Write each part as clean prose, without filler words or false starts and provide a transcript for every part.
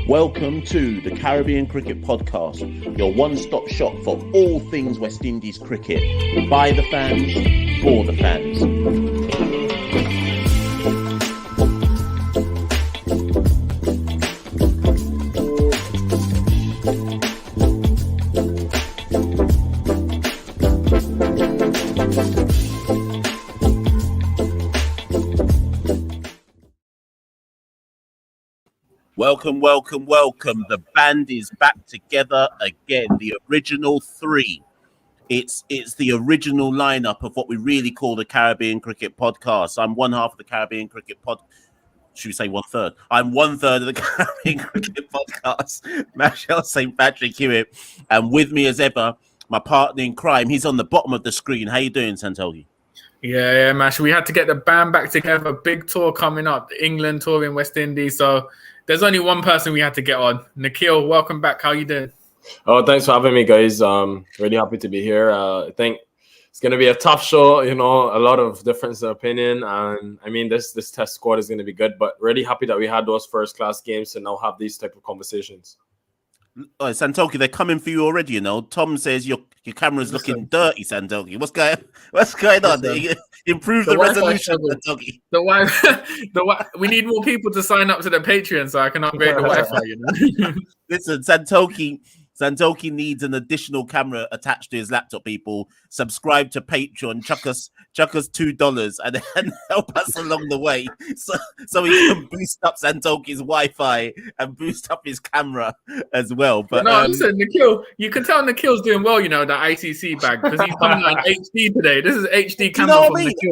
Welcome to the Caribbean Cricket Podcast, your one-stop shop for all things West Indies cricket. By the fans, for the fans. Welcome. The band is back together again. The original three. It's the original lineup of what we really call the Caribbean Cricket Podcast. I'm one half of the Caribbean Cricket Pod. Should we say 1/3? I'm 1/3 of the Caribbean Cricket Podcast. Machel St. Patrick Hewitt, and with me as ever, my partner in crime. He's on the bottom of the screen. How you doing, Santokie? Yeah, Mash. We had to get the band back together. Big tour coming up. The England tour in West Indies. So there's only one person we had to get on. Nikhil, welcome back. How you doing? Oh, thanks for having me, guys. Really happy to be here. I think it's going to be a tough show. You know, a lot of difference of opinion, and I mean, this test squad is going to be good. But really happy that we had those first class games to now have these type of conversations. Oh, Santokie, they're coming for you already. You know, Tom says your camera's looking dirty, Santokie. What's going on? Improve the resolution, Santokie. We need more people to sign up to the Patreon so I can upgrade the Wi-Fi. You know. Listen, Santokie needs an additional camera attached to his laptop. People, subscribe to Patreon, chuck us $2 and help us along the way, so we can boost up Santokie's Wi-Fi and boost up his camera as well. But no, listen, Nikhil, you can tell Nikhil's doing well. You know, the ICC bag, because he's coming out in HD today. This is HD camera from Nikhil.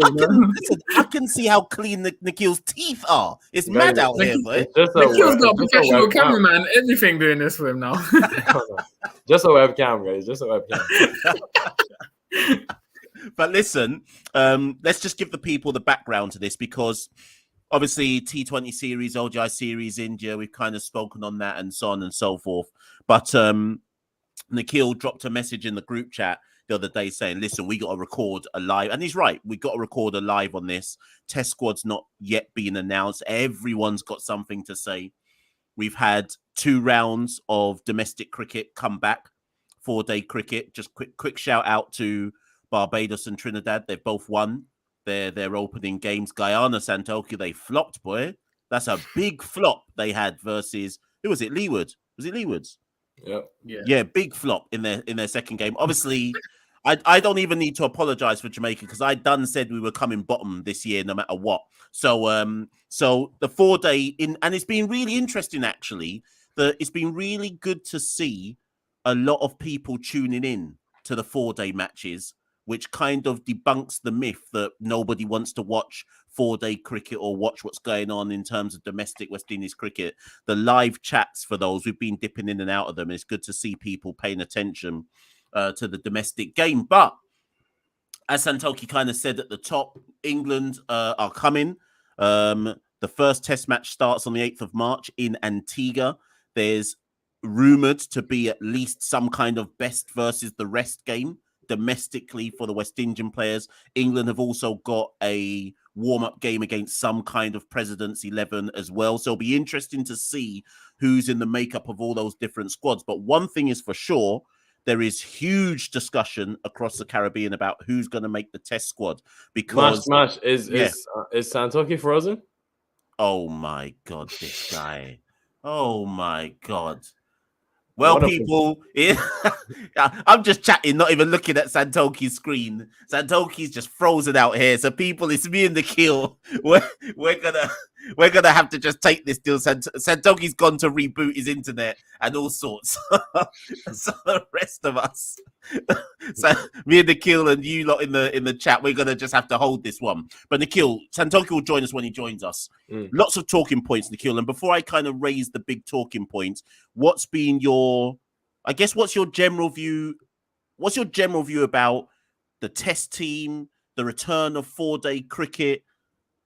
I can see how clean Nikhil's teeth are. It's mad out here, boy. Nikhil's got a professional cameraman, everything doing this for him now. Just a webcam, guys. Just a webcam. But listen, let's just give the people the background to this, because obviously T20 series, ODI series, India, we've kind of spoken on that and so on and so forth. But Nikhil dropped a message in the group chat the other day saying, listen, we got to record a live. And he's right. We got to record a live on this. Test squad's not yet been announced. Everyone's got something to say. We've had 2 rounds of domestic cricket come back, 4-day cricket. Just quick shout out to Barbados and Trinidad. They've both won their opening games. Guyana, Santokie, they flopped, boy. That's a big flop they had versus, who was it? Leeward. Was it Leeward's? Yeah, big flop in their second game. Obviously, I don't even need to apologize for Jamaica, because I done said we were coming bottom this year no matter what. So the 4-day in, and it's been really interesting actually. It's been really good to see a lot of people tuning in to the 4-day matches, which kind of debunks the myth that nobody wants to watch 4-day cricket or watch what's going on in terms of domestic West Indies cricket. The live chats for those, we've been dipping in and out of them. It's good to see people paying attention to the domestic game. But as Santokie kind of said at the top, England are coming. The first test match starts on the 8th of March in Antigua. There's rumoured to be at least some kind of best versus the rest game domestically for the West Indian players. England have also got a warm-up game against some kind of President's 11 as well. So it'll be interesting to see who's in the makeup of all those different squads. But one thing is for sure, there is huge discussion across the Caribbean about who's going to make the test squad. Because is Santokie frozen? Oh my God, this guy. Oh my God. Well, people, I'm just chatting, not even looking at Santokie's screen. Santokie's just frozen out here. So, people, it's me and Nikhil. We're gonna have to just take this deal. Santokie's gone to reboot his internet and all sorts. So the rest of us, so me and Nikhil and you lot in the chat, we're gonna just have to hold this one. But Nikhil, Santokie will join us when he joins us. Lots of talking points, Nikhil. And before I kind of raise the big talking points, what's your general view? What's your general view about the test team, the return of 4-day cricket,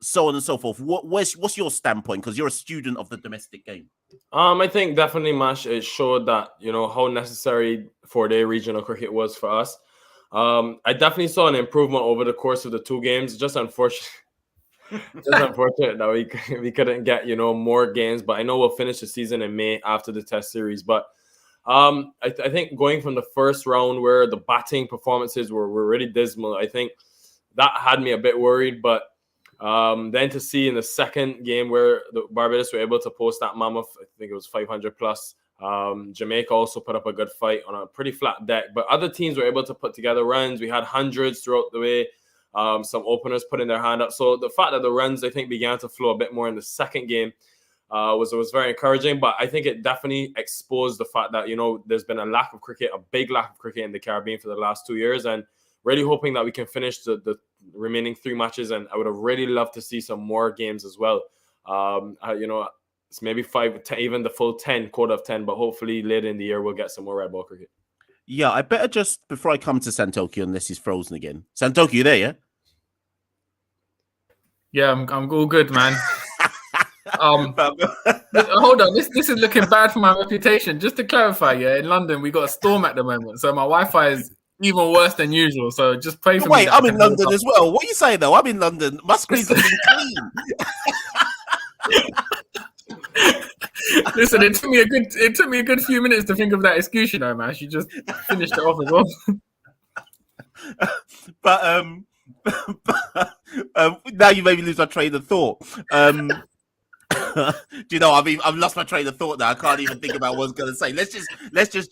so on and so forth? What's your standpoint? Because you're a student of the domestic game. I think definitely, Mash, it showed that, you know, how necessary 4-day regional cricket was for us. I definitely saw an improvement over the course of the 2 games. Just unfortunate. It's unfortunate that we couldn't get more games, but I know we'll finish the season in May after the Test series. But I think going from the first round where the batting performances were really dismal, I think that had me a bit worried. But then to see in the second game where the Barbados were able to post that mammoth, I think it was 500 plus. Jamaica also put up a good fight on a pretty flat deck, but other teams were able to put together runs. We had hundreds throughout the way. Some openers putting their hand up. So the fact that the runs, I think, began to flow a bit more in the second game was very encouraging. But I think it definitely exposed the fact that, there's been a big lack of cricket in the Caribbean for the last 2 years. And really hoping that we can finish the remaining 3 matches. And I would have really loved to see some more games as well. It's maybe 5, 10, even the full 10, quarter of 10. But hopefully later in the year, we'll get some more red ball cricket. Yeah, I better just, before I come to Santokie, unless he's frozen again. Santokie, you there, yeah? Yeah, I'm all good, man. Hold on, this is looking bad for my reputation. Just to clarify, yeah, in London we got a storm at the moment, so my Wi-Fi is even worse than usual. So just pray for me. Wait, I'm in London as well. What are you saying though? I'm in London. My screens have been clean. Listen, it took me a good few minutes to think of that excuse, man. She just finished it off as well. But now you made me lose my train of thought. Do you know? I've lost my train of thought now. I can't even think about what I was going to say. Let's just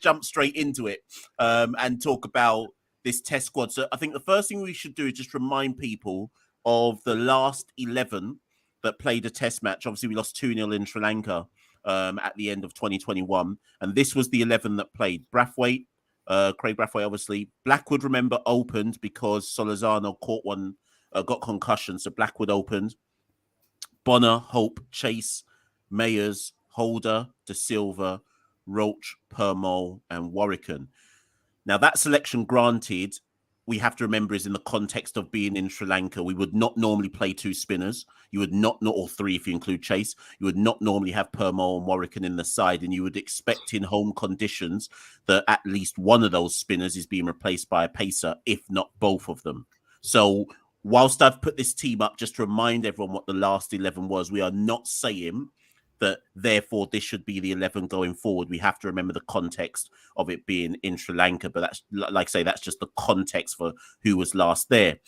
jump straight into it and talk about this Test squad. So I think the first thing we should do is just remind people of the last 11 that played a Test match. Obviously, we lost 2-0 in Sri Lanka at the end of 2021, and this was the 11 that played. Brathwaite, Craig Brathwaite, obviously. Blackwood, remember, opened because Solazano got concussion, so Blackwood opened. Bonner, Hope, Chase, Mayers, Holder, De Silva, Roach, Permol, and Warwicken. Now, that selection, granted, we have to remember is in the context of being in Sri Lanka. We would not normally play 2 spinners. You would not, or 3 if you include Chase. You would not normally have Permol and Warwicken in the side, and you would expect in home conditions that at least one of those spinners is being replaced by a pacer, if not both of them. So whilst I've put this team up just to remind everyone what the last 11 was, we are not saying that therefore this should be the 11 going forward. We have to remember the context of it being in Sri Lanka, but that's, like I say, that's just the context for who was last there.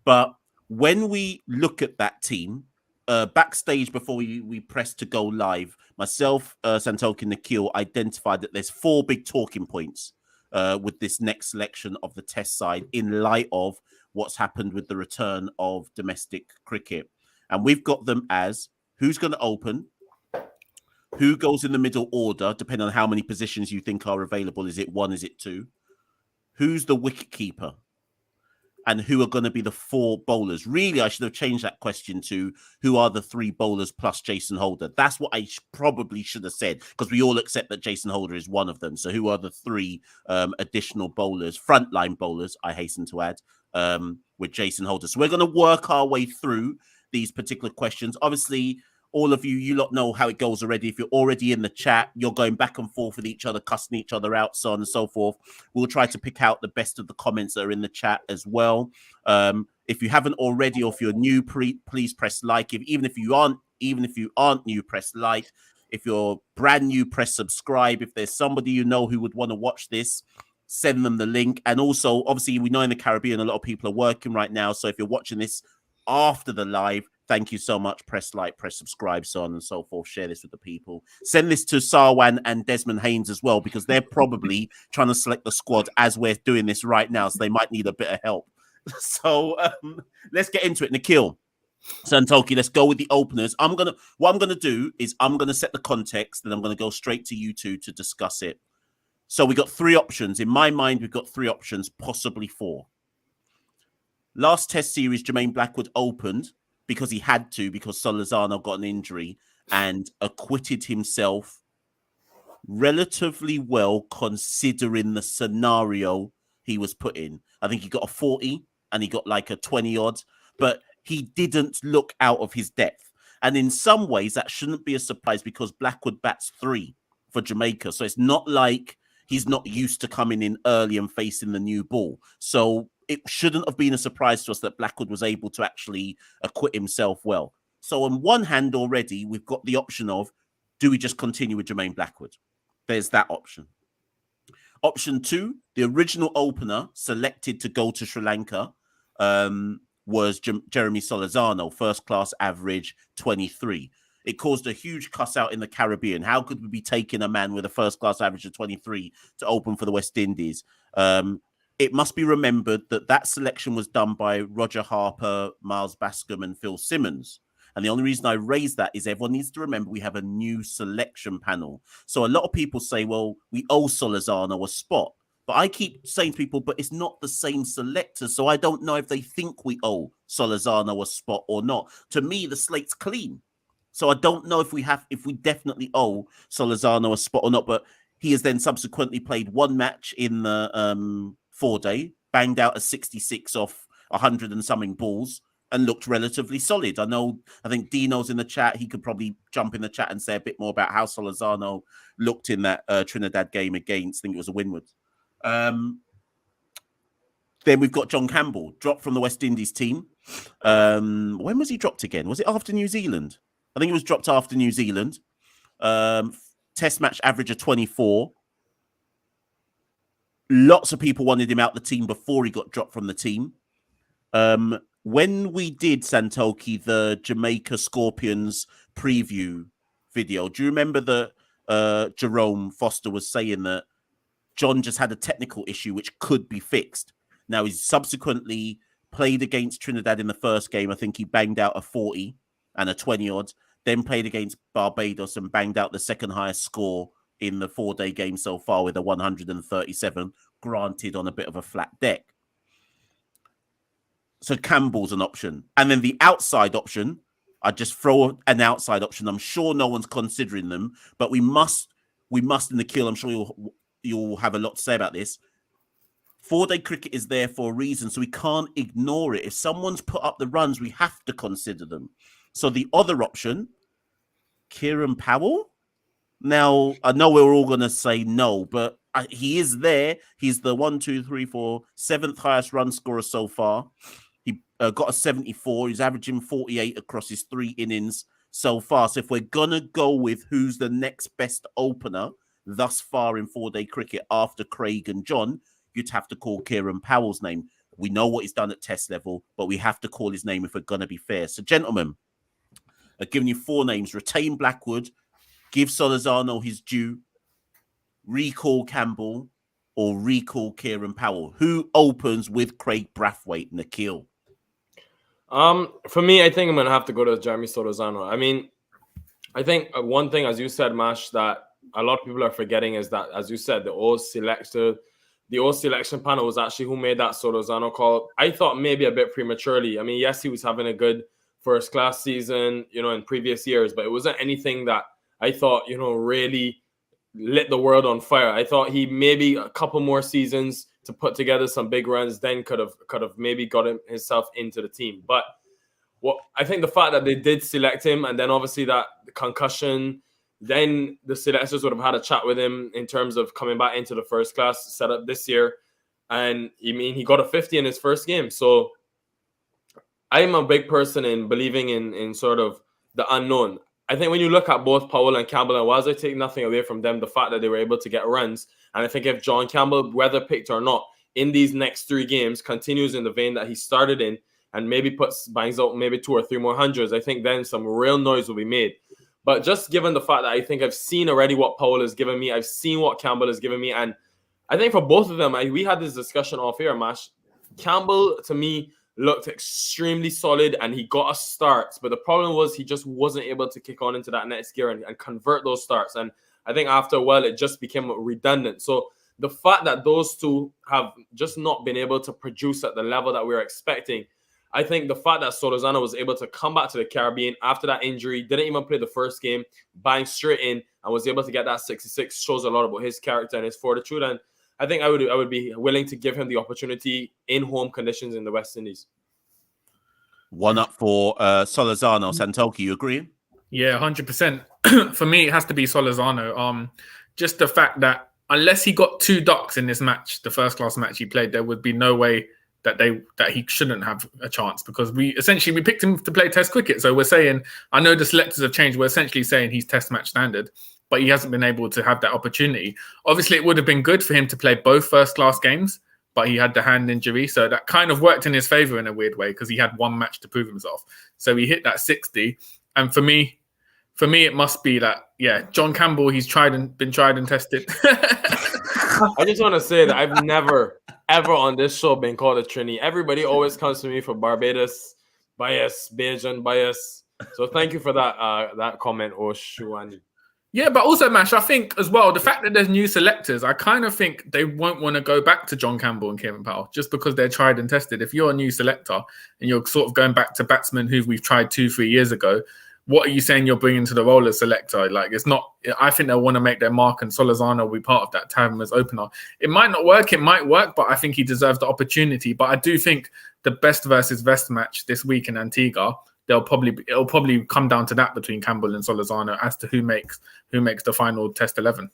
But when we look at that team, backstage before we press to go live, myself, Santokie and Nikhil identified that there's 4 big talking points with this next selection of the Test side in light of what's happened with the return of domestic cricket. And we've got them as who's going to open, who goes in the middle order, depending on how many positions you think are available. Is it 1? Is it 2? Who's the wicketkeeper? And who are going to be the 4 bowlers? Really, I should have changed that question to who are the 3 bowlers plus Jason Holder. That's what I probably should have said, because we all accept that Jason Holder is one of them. So who are the 3 additional bowlers, frontline bowlers, I hasten to add, with Jason Holder. So we're going to work our way through these particular questions. Obviously, all of you lot know how it goes already. If you're already in the chat, you're going back and forth with each other, cussing each other out, so on and so forth. We'll try to pick out the best of the comments that are in the chat as well. If you haven't already, or if you're new, please press like. Even if you aren't new, press like. If you're brand new, press subscribe. If there's somebody you know who would want to watch this, send them the link. And also, obviously, we know in the Caribbean, a lot of people are working right now. So if you're watching this after the live, thank you so much. Press like, press subscribe, so on and so forth. Share this with the people. Send this to Sarwan and Desmond Haynes as well, because they're probably trying to select the squad as we're doing this right now. So they might need a bit of help. So let's get into it. Nikhil, Santokie, let's go with the openers. What I'm gonna do is I'm gonna set the context, and I'm gonna go straight to you two to discuss it. So we got 3 options. In my mind, we've got 3 options, possibly 4. Last Test series, Jermaine Blackwood opened because he had to, because Solazano got an injury, and acquitted himself relatively well considering the scenario he was put in. I think he got a 40 and he got like a 20 odd, but he didn't look out of his depth. And in some ways, that shouldn't be a surprise, because Blackwood bats 3 for Jamaica. So it's not like he's not used to coming in early and facing the new ball. So it shouldn't have been a surprise to us that Blackwood was able to actually acquit himself well. So on one hand already, we've got the option of, do we just continue with Jermaine Blackwood? There's that option. Option 2, the original opener selected to go to Sri Lanka was Jeremy Solozano, first class average 23. It caused a huge cuss out in the Caribbean. How could we be taking a man with a first class average of 23 to open for the West Indies? It must be remembered that selection was done by Roger Harper, Miles Bascom, and Phil Simmons. And the only reason I raise that is everyone needs to remember we have a new selection panel. So a lot of people say, well, we owe Solozano a spot. But I keep saying to people, but it's not the same selector. So I don't know if they think we owe Solozano a spot or not. To me, the slate's clean. So I don't know if we definitely owe Solozano a spot or not. But he has then subsequently played one match in the 4-day, banged out a 66 off 100 and something balls, and looked relatively solid. I think Dino's in the chat. He could probably jump in the chat and say a bit more about how Solozano looked in that Trinidad game against, I think it was a Winwood. Then we've got John Campbell, dropped from the West Indies team. When was he dropped again? Was it after New Zealand? I think he was dropped after New Zealand. Test match average of 24. Lots of people wanted him out the team before he got dropped from the team. When we did Santokie, the Jamaica Scorpions preview video, do you remember that Jerome Foster was saying that John just had a technical issue which could be fixed? Now, he's subsequently played against Trinidad in the first game. I think he banged out a 40 and a 20-odd. Then played against Barbados and banged out the second highest score in the 4-day game so far with a 137, granted on a bit of a flat deck. So Campbell's an option. And then the outside option, I just throw an outside option. I'm sure no one's considering them, but we must in Nikhil, I'm sure you'll have a lot to say about this. 4-day cricket is there for a reason, so we can't ignore it. If someone's put up the runs, we have to consider them. So the other option, Kieran Powell. Now, I know we're all going to say no, but he is there. He's the 7th highest run scorer so far. He got a 74. He's averaging 48 across his 3 innings so far. So if we're going to go with who's the next best opener thus far in 4-day cricket after Craig and John, you'd have to call Kieran Powell's name. We know what he's done at test level, but we have to call his name if we're going to be fair. So, gentlemen, I've given you 4 names. Retain Blackwood, give Solozano his due, recall Campbell, or recall Kieran Powell. Who opens with Craig Brathwaite, Nikhil? For me, I think I'm going to have to go to Jeremy Solozano. I mean, I think one thing, as you said, Mash, that a lot of people are forgetting is that, as you said, the old selection panel was actually who made that Solozano call. I thought maybe a bit prematurely. I mean, yes, he was having a good first class season, in previous years, but it wasn't anything that I thought, really lit the world on fire. I thought he maybe a couple more seasons to put together some big runs, then could have maybe got himself into the team. But I think the fact that they did select him, and then obviously that the concussion, then the selectors would have had a chat with him in terms of coming back into the first class setup this year. And he got a 50 in his first game. So I'm a big person in believing in sort of the unknown. I think when you look at both Powell and Campbell, and whilst I take nothing away from them, the fact that they were able to get runs, and I think if John Campbell, whether picked or not, in these next 3 games, continues in the vein that he started in, and maybe bangs out maybe 2 or 3 more hundreds, I think then some real noise will be made. But just given the fact that I think I've seen already what Powell has given me, I've seen what Campbell has given me, and I think for both of them, we had this discussion off here, Mash. Campbell, to me, looked extremely solid, and he got us starts. But the problem was he just wasn't able to kick on into that next gear and convert those starts. And I think after a while, it just became redundant. So the fact that those two have just not been able to produce at the level that we were expecting, I think the fact that Solozano was able to come back to the Caribbean after that injury, didn't even play the first game, bang straight in, and was able to get that 66 shows a lot about his character and his fortitude. And I think I would be willing to give him the opportunity in home conditions in the West Indies. One up for Solozano. Santokie, you agree? Yeah, 100%. For me, it has to be Solozano. Just the fact that unless he got 2 ducks in this match, the first class match he played, there would be no way that he shouldn't have a chance, because we picked him to play Test cricket. So we're saying, I know the selectors have changed. We're essentially saying he's Test match standard, but he hasn't been able to have that opportunity. Obviously, it would have been good for him to play both first-class games, but he had the hand injury. So that kind of worked in his favour in a weird way, because he had one match to prove himself. So he hit that 60. And for me, it must be that, John Campbell, he's been tried and tested. I just want to say that I've never, ever on this show been called a Trini. Everybody always comes to me for Barbados bias, Bajan bias. So thank you for that comment, Oshuani. Yeah, but also, Mash, I think as well, the fact that there's new selectors, I kind of think they won't want to go back to John Campbell and Kieran Powell just because they're tried and tested. If you're a new selector and you're sort of going back to batsmen who we've tried 2-3 years ago, what are you saying you're bringing to the role as selector? Like, it's not, I think they'll want to make their mark, and Solazano will be part of that, to have him as opener. It might not work, it might work, but I think he deserves the opportunity. But I do think the best versus best match this week in Antigua, it'll probably come down to that between Campbell and Solazano as to who makes the final Test 11.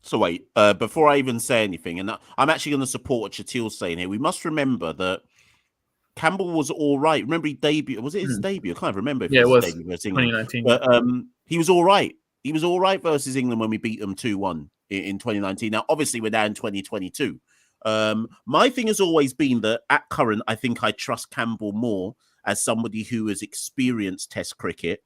So wait, before I even say anything, and I'm actually going to support what Shatil's saying here, we must remember that Campbell was all right. Remember he debuted? Was it his debut? I can't remember if it was his debut versus England. 2019. But he was all right. He was all right versus England when we beat them 2-1 in 2019. Now, obviously, we're now in 2022. My thing has always been that at current, I think I trust Campbell more as somebody who has experienced Test cricket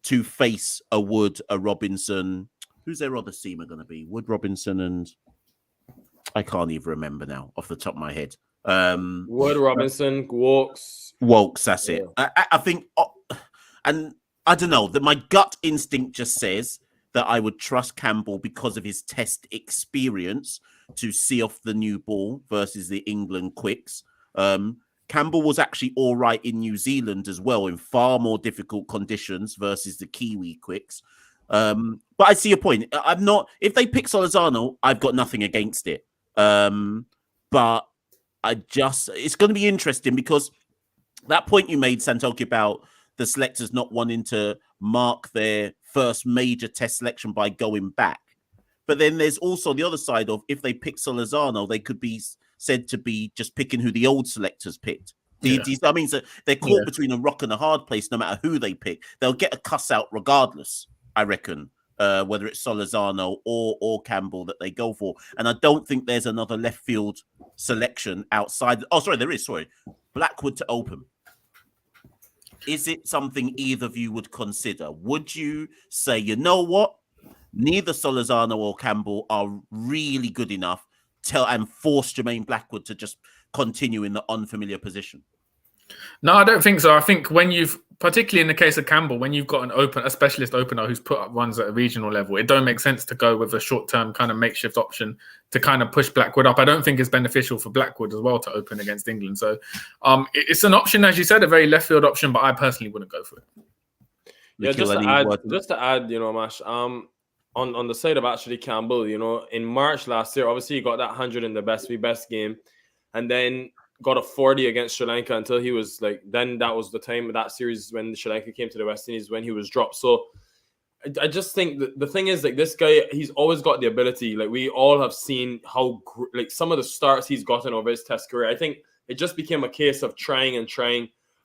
to face a Wood, a Robinson. Who's their other seamer going to be? Wood, Robinson, and I can't even remember now off the top of my head. Wood, Robinson, Wokes, that's it. I think, and I don't know, that my gut instinct just says that I would trust Campbell because of his Test experience to see off the new ball versus the England quicks. Campbell was actually all right in New Zealand as well, in far more difficult conditions versus the Kiwi quicks. But I see your point. If they pick Solazano, I've got nothing against it. But it's going to be interesting because that point you made, Santokie, about the selectors not wanting to mark their first major Test selection by going back. But then there's also the other side of, if they pick Solazano, they could be said to be just picking who the old selectors picked. I mean, so they're caught between a rock and a hard place no matter who they pick. They'll get a cuss out regardless, I reckon, whether it's Solazano or Campbell that they go for. And I don't think there's another left field selection outside. Oh, sorry, there is. Sorry. Blackwood to open. Is it something either of you would consider? Would you say, you know what? Neither Solazano or Campbell are really good enough and force Jermaine Blackwood to just continue in the unfamiliar position? No, I don't think so. I think particularly in the case of Campbell, when you've got a specialist opener who's put up runs at a regional level, it don't make sense to go with a short-term kind of makeshift option to kind of push Blackwood up. I don't think it's beneficial for Blackwood as well to open against England. So it's an option, as you said, a very left field option, but I personally wouldn't go for it. Yeah, just to add, Mash, on the side of actually Campbell, in March last year, obviously he got that 100 in the best v best game, and then got a 40 against Sri Lanka until he was then that was the time of that series when Sri Lanka came to the West Indies when he was dropped. So I just think the thing is, this guy, he's always got the ability. We all have seen how some of the starts he's gotten over his Test career. I think it just became a case of trying,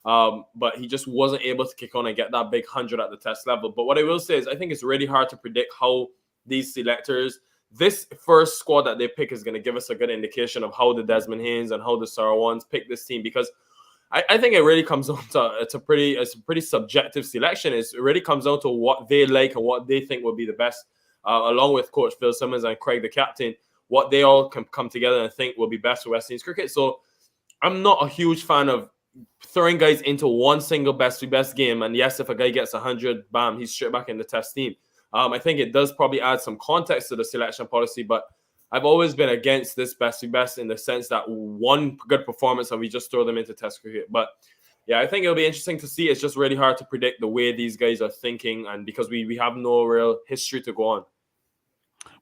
but he just wasn't able to kick on and get that big 100 at the Test level. But what I will say is, I think it's really hard to predict how these selectors, this first squad that they pick, is going to give us a good indication of how the Desmond Haynes and how the Sarawans pick this team, because I think it really comes down to it's a pretty subjective selection. It really comes down to what they like and what they think will be the best, along with Coach Phil Simmons and Craig, the captain, what they all can come together and think will be best for West Indies cricket. So I'm not a huge fan of throwing guys into one single best game. And yes, if a guy gets 100, bam, he's straight back in the Test team. I think it does probably add some context to the selection policy, but I've always been against this best in the sense that one good performance and we just throw them into Test cricket. But yeah, I think it'll be interesting to see. It's just really hard to predict the way these guys are thinking, and because we have no real history to go on.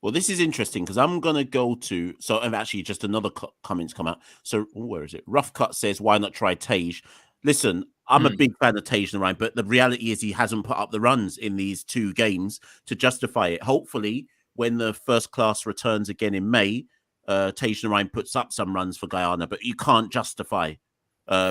Well, this is interesting because I'm going to go to... So, actually, just another comment's come out. So, where is it? Rough Cut says, why not try Tage? Listen, I'm a big fan of Tage Narayan, but the reality is he hasn't put up the runs in these 2 games to justify it. Hopefully, when the first class returns again in May, Tage Narine puts up some runs for Guyana, but you can't justify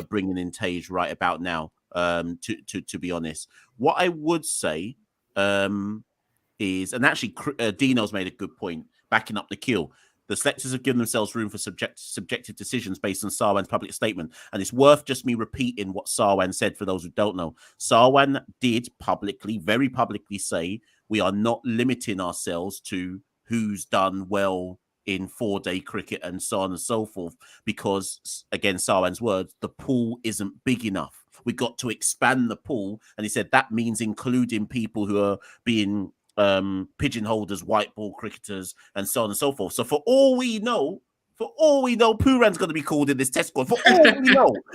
bringing in Tage right about now. To be honest, what I would say is, and actually Dino's made a good point backing up Nikhil. The selectors have given themselves room for subjective decisions based on Sarwan's public statement. And it's worth just me repeating what Sarwan said for those who don't know. Sarwan did publicly, very publicly say, we are not limiting ourselves to who's done well in 4-day cricket and so on and so forth. Because, again, Sarwan's words, the pool isn't big enough. We got to expand the pool. And he said that means including people who are being pigeonholers, white ball cricketers, and so on and so forth. So for all we know, Pooran's going to be called in this test squad. For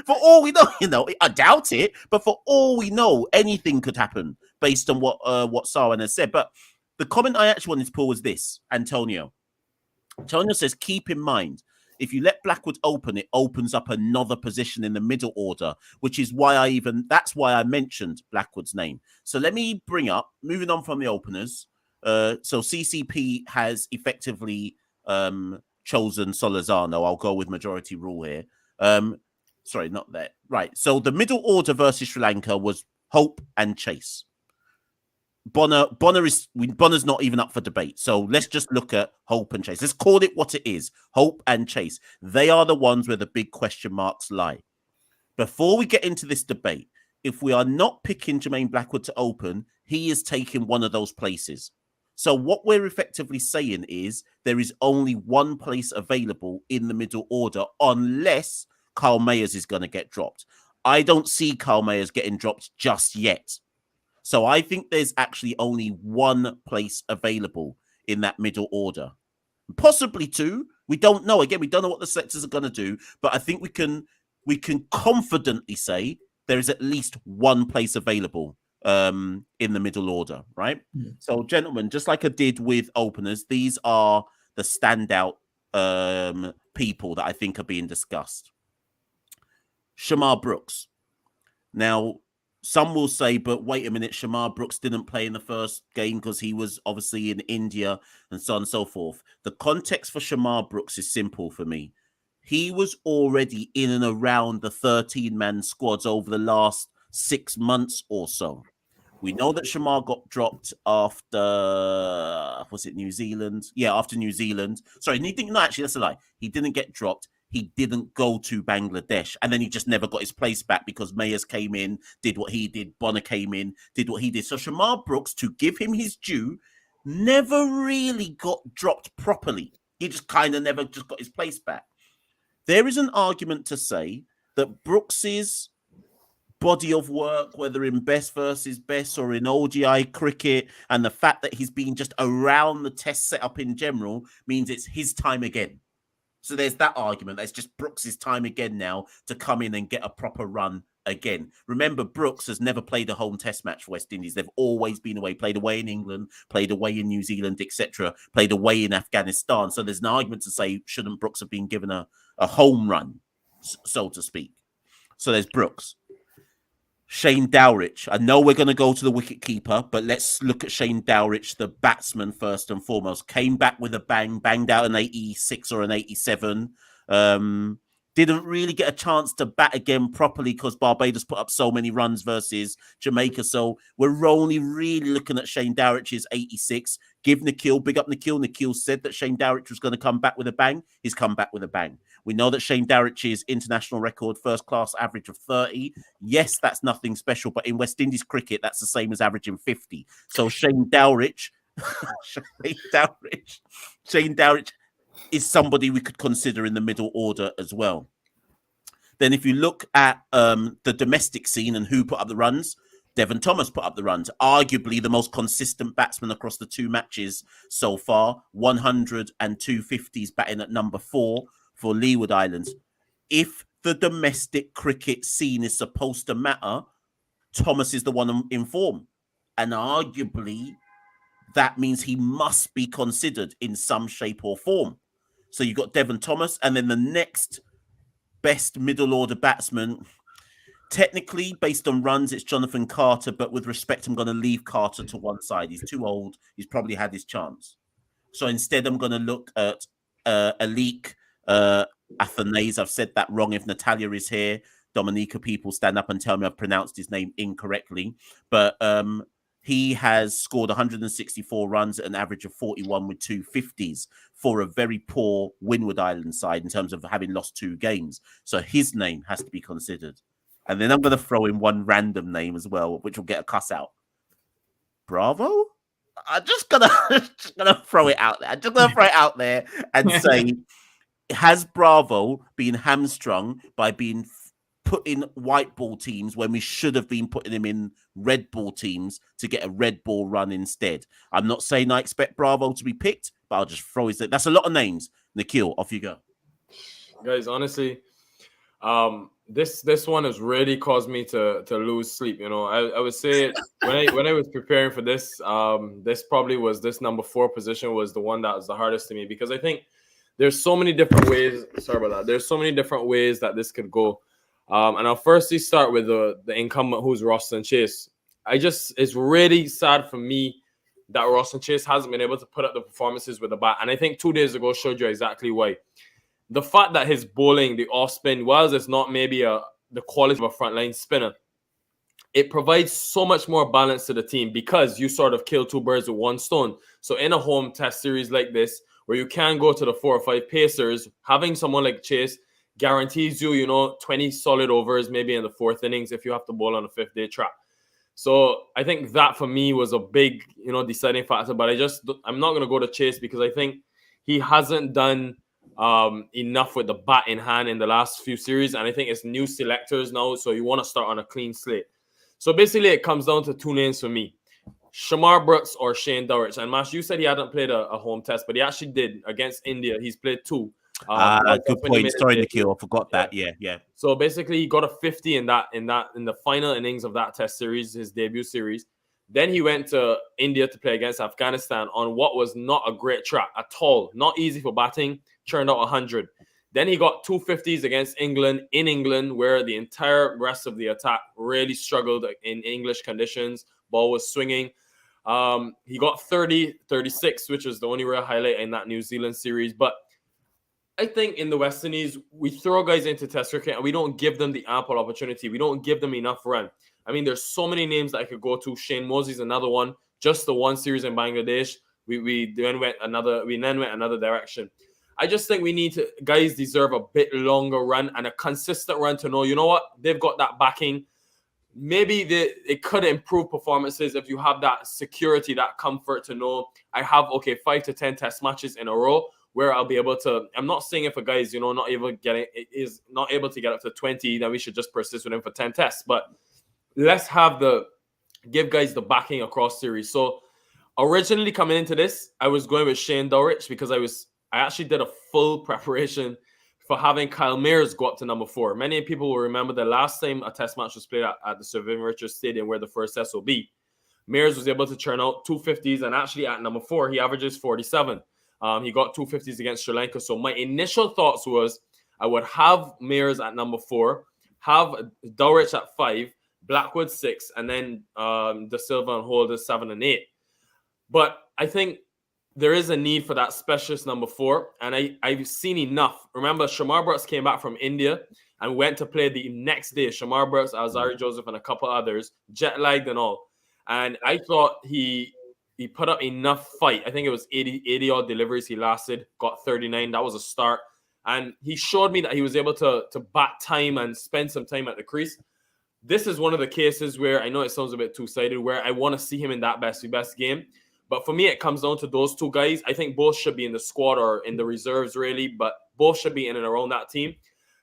all we know, I doubt it, but for all we know, anything could happen based on what Sarwan has said. But the comment I actually wanted to pull was this, Antonio. Antonio says, keep in mind, if you let Blackwood open, it opens up another position in the middle order, which is why that's why I mentioned Blackwood's name. So let me bring up, moving on from the openers. So CCP has effectively chosen Solazano. I'll go with majority rule here. Sorry, not that. Right. So the middle order versus Sri Lanka was Hope and Chase. Bonner's not even up for debate. So let's just look at Hope and Chase. Let's call it what it is. Hope and Chase. They are the ones where the big question marks lie. Before we get into this debate, if we are not picking Jermaine Blackwood to open, he is taking one of those places. So what we're effectively saying is there is only one place available in the middle order unless Kyle Mayers is going to get dropped. I don't see Kyle Mayers getting dropped just yet. So I think there's actually only one place available in that middle order. Possibly two. We don't know. Again, we don't know what the selectors are going to do, but I think we can confidently say there is at least one place available in the middle order, right? Mm. So, gentlemen, just like I did with openers, these are the standout people that I think are being discussed. Shamar Brooks. Now, some will say, but wait a minute, Shamar Brooks didn't play in the first game because he was obviously in India and so on and so forth. The context for Shamar Brooks is simple for me. He was already in and around the 13-man squads over the last 6 months or so. We know that Shamar got dropped after, was it New Zealand? Yeah, after New Zealand. Sorry, actually, that's a lie. He didn't get dropped. He didn't go to Bangladesh, and then he just never got his place back because Mayers came in, did what he did. Bonner came in, did what he did. So Shamar Brooks, to give him his due, never really got dropped properly. He just kind of never just got his place back. There is an argument to say that Brooks's body of work, whether in best versus best or in ODI cricket, and the fact that he's been just around the test setup in general means it's his time again. So there's that argument. That's just Brooks' time again now to come in and get a proper run again. Remember, Brooks has never played a home test match for West Indies. They've always been away, played away in England, played away in New Zealand, etc., played away in Afghanistan. So there's an argument to say, shouldn't Brooks have been given a home run, so to speak? So there's Brooks. Shane Dowrich. I know we're going to go to the Wicketkeeper, but let's look at Shane Dowrich, the batsman, first and foremost. Came back with a bang, banged out an 86 or an 87. Didn't really get a chance to bat again properly because Barbados put up so many runs versus Jamaica. So we're only really looking at Shane Dowrich's 86. Give Nikhil, big up Nikhil. Nikhil said that Shane Dowrich was going to come back with a bang. He's come back with a bang. We know that Shane Dowrich's international record, first-class average of 30. Yes, that's nothing special, but in West Indies cricket, that's the same as averaging 50. So Shane Dowrich is somebody we could consider in the middle order as well. Then if you look at the domestic scene and who put up the runs, Devon Thomas put up the runs, arguably the most consistent batsman across the two matches so far, 100 and 250s batting at number 4 for Leeward Islands. If the domestic cricket scene is supposed to matter, Thomas is the one in form. And arguably, that means he must be considered in some shape or form. So you've got Devon Thomas, and then the next best middle order batsman, technically, based on runs, it's Jonathan Carter, but with respect, I'm going to leave Carter to one side. He's too old. He's probably had his chance. So instead, I'm going to look at Alik Athanase. I've said that wrong. If Natalia is here, Dominica, people stand up and tell me I've pronounced his name incorrectly. But he has scored 164 runs at an average of 41 with 250s for a very poor Windward Island side in terms of having lost 2 games. So his name has to be considered. And then I'm going to throw in one random name as well, which will get a cuss out. Bravo? I'm just gonna throw it out there. I'm just gonna throw it out there and say, has Bravo been hamstrung by being put in white ball teams when we should have been putting him in red ball teams to get a red ball run instead? I'm not saying I expect Bravo to be picked, but I'll just throw his. That's a lot of names. Nikhil, off you go. Guys, honestly, this one has really caused me to lose sleep. You know, I would say when I was preparing for this, this number 4 position was the one that was the hardest to me, because I think there's so many different ways. Sorry about that. There's so many different ways that this could go. And I'll firstly start with the incumbent, who's Roston Chase. It's really sad for me that Roston Chase hasn't been able to put up the performances with the bat. And I think 2 days ago showed you exactly why. The fact that his bowling, the off spin, whilst it's not maybe the quality of a frontline spinner, it provides so much more balance to the team, because you sort of kill 2 birds with 1 stone. So in a home test series like this, where you can go to the 4 or 5 pacers, having someone like Chase guarantees you, 20 solid overs, maybe in the 4th innings if you have to bowl on a 5th-day trap. So I think that for me was a big, deciding factor. But I'm not going to go to Chase, because I think he hasn't done enough with the bat in hand in the last few series. And I think it's new selectors now, so you want to start on a clean slate. So basically it comes down to 2 names for me: Shamar Brooks or Shane Dowrich. And Mash, you said he hadn't played a home test, but he actually did against India. He's played 2. Good point. Sorry, Nikhil, I forgot that. Yeah. So basically, he got a 50 in the final innings of that test series, his debut series. Then he went to India to play against Afghanistan on what was not a great track at all. Not easy for batting. Churned out 100. Then he got 250s against England in England, where the entire rest of the attack really struggled in English conditions. Ball was swinging. He got 30, 36, which was the only real highlight in that New Zealand series. But I think in the West Indies, we throw guys into Test cricket and we don't give them the ample opportunity. We don't give them enough run. I mean, there's so many names that I could go to. Shane Mosey's another one. Just the 1 series in Bangladesh, we then went another direction. I just think guys deserve a bit longer run and a consistent run to know, you know what, they've got that backing. Maybe it could improve performances if you have that security, that comfort to know I have 5 to 10 test matches in a row where I'll be able to. I'm not saying if a guy is not able to get up to 20, then we should just persist with him for 10 tests. But let's give guys the backing across series. So originally coming into this, I was going with Shane Dowrich, because I actually did a full preparation for having Kyle Mayers go up to number 4. Many people will remember the last time a test match was played at the Sir Vivian Richards Stadium, where the first test will be. Mayers was able to churn out 250s, and actually at number 4, he averages 47. He got 250s against Sri Lanka. So my initial thoughts was I would have Mayers at number 4, have Dowrich at 5, Blackwood 6, and then De Silva and Holder 7 and 8. But I think there is a need for that specialist number 4, and I've seen enough. Remember, Shamar Brooks came back from India and went to play the next day. Shamar Brooks, Alzari Joseph, and a couple others, jet-lagged and all. And I thought he put up enough fight. I think it was 80-odd deliveries he lasted, got 39. That was a start. And he showed me that he was able to bat time and spend some time at the crease. This is one of the cases where, I know it sounds a bit two-sided, where I want to see him in that best game. But for me, it comes down to those 2 guys. I think both should be in the squad or in the reserves, really, but both should be in and around that team.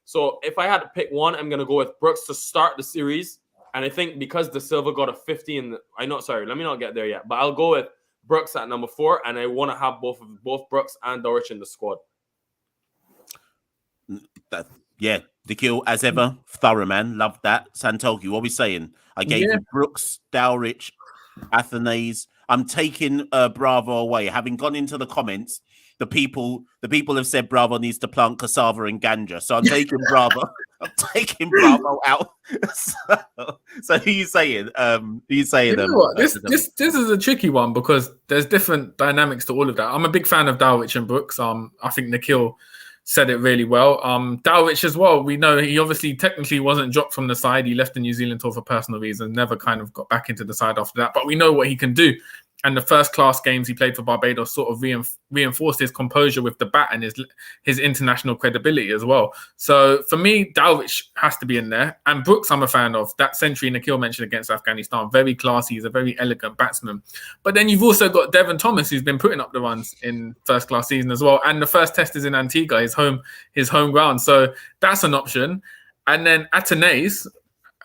So if I had to pick one, I'm going to go with Brooks to start the series. And I think because De Silva got a 50 let me not get there yet, but I'll go with Brooks at number 4, and I want to have both Brooks and Dowrich in the squad. Nikhil, as ever, thorough, man. Love that. Santokie, what are we saying? I gave you Brooks, Dowrich, Athanase. I'm taking Bravo away. Having gone into the comments, the people have said Bravo needs to plant cassava and ganja. So I'm taking Bravo. I'm taking Bravo out. So who you saying? You know what? This is a tricky one because there's different dynamics to all of that. I'm a big fan of Dowrich and Brooks. I think Nikhil said it really well. Dowrich as well. We know he obviously technically wasn't dropped from the side. He left the New Zealand tour for personal reasons. Never kind of got back into the side after that. But we know what he can do. And the first class games he played for Barbados sort of reinforced his composure with the bat and his international credibility as well. So for me, Dowrich has to be in there. And Brooks, I'm a fan of. That century Nikhil mentioned against Afghanistan, very classy. He's a very elegant batsman. But then you've also got Devon Thomas, who's been putting up the runs in first class season as well. And the first test is in Antigua, his home ground. So that's an option. And then Atenais,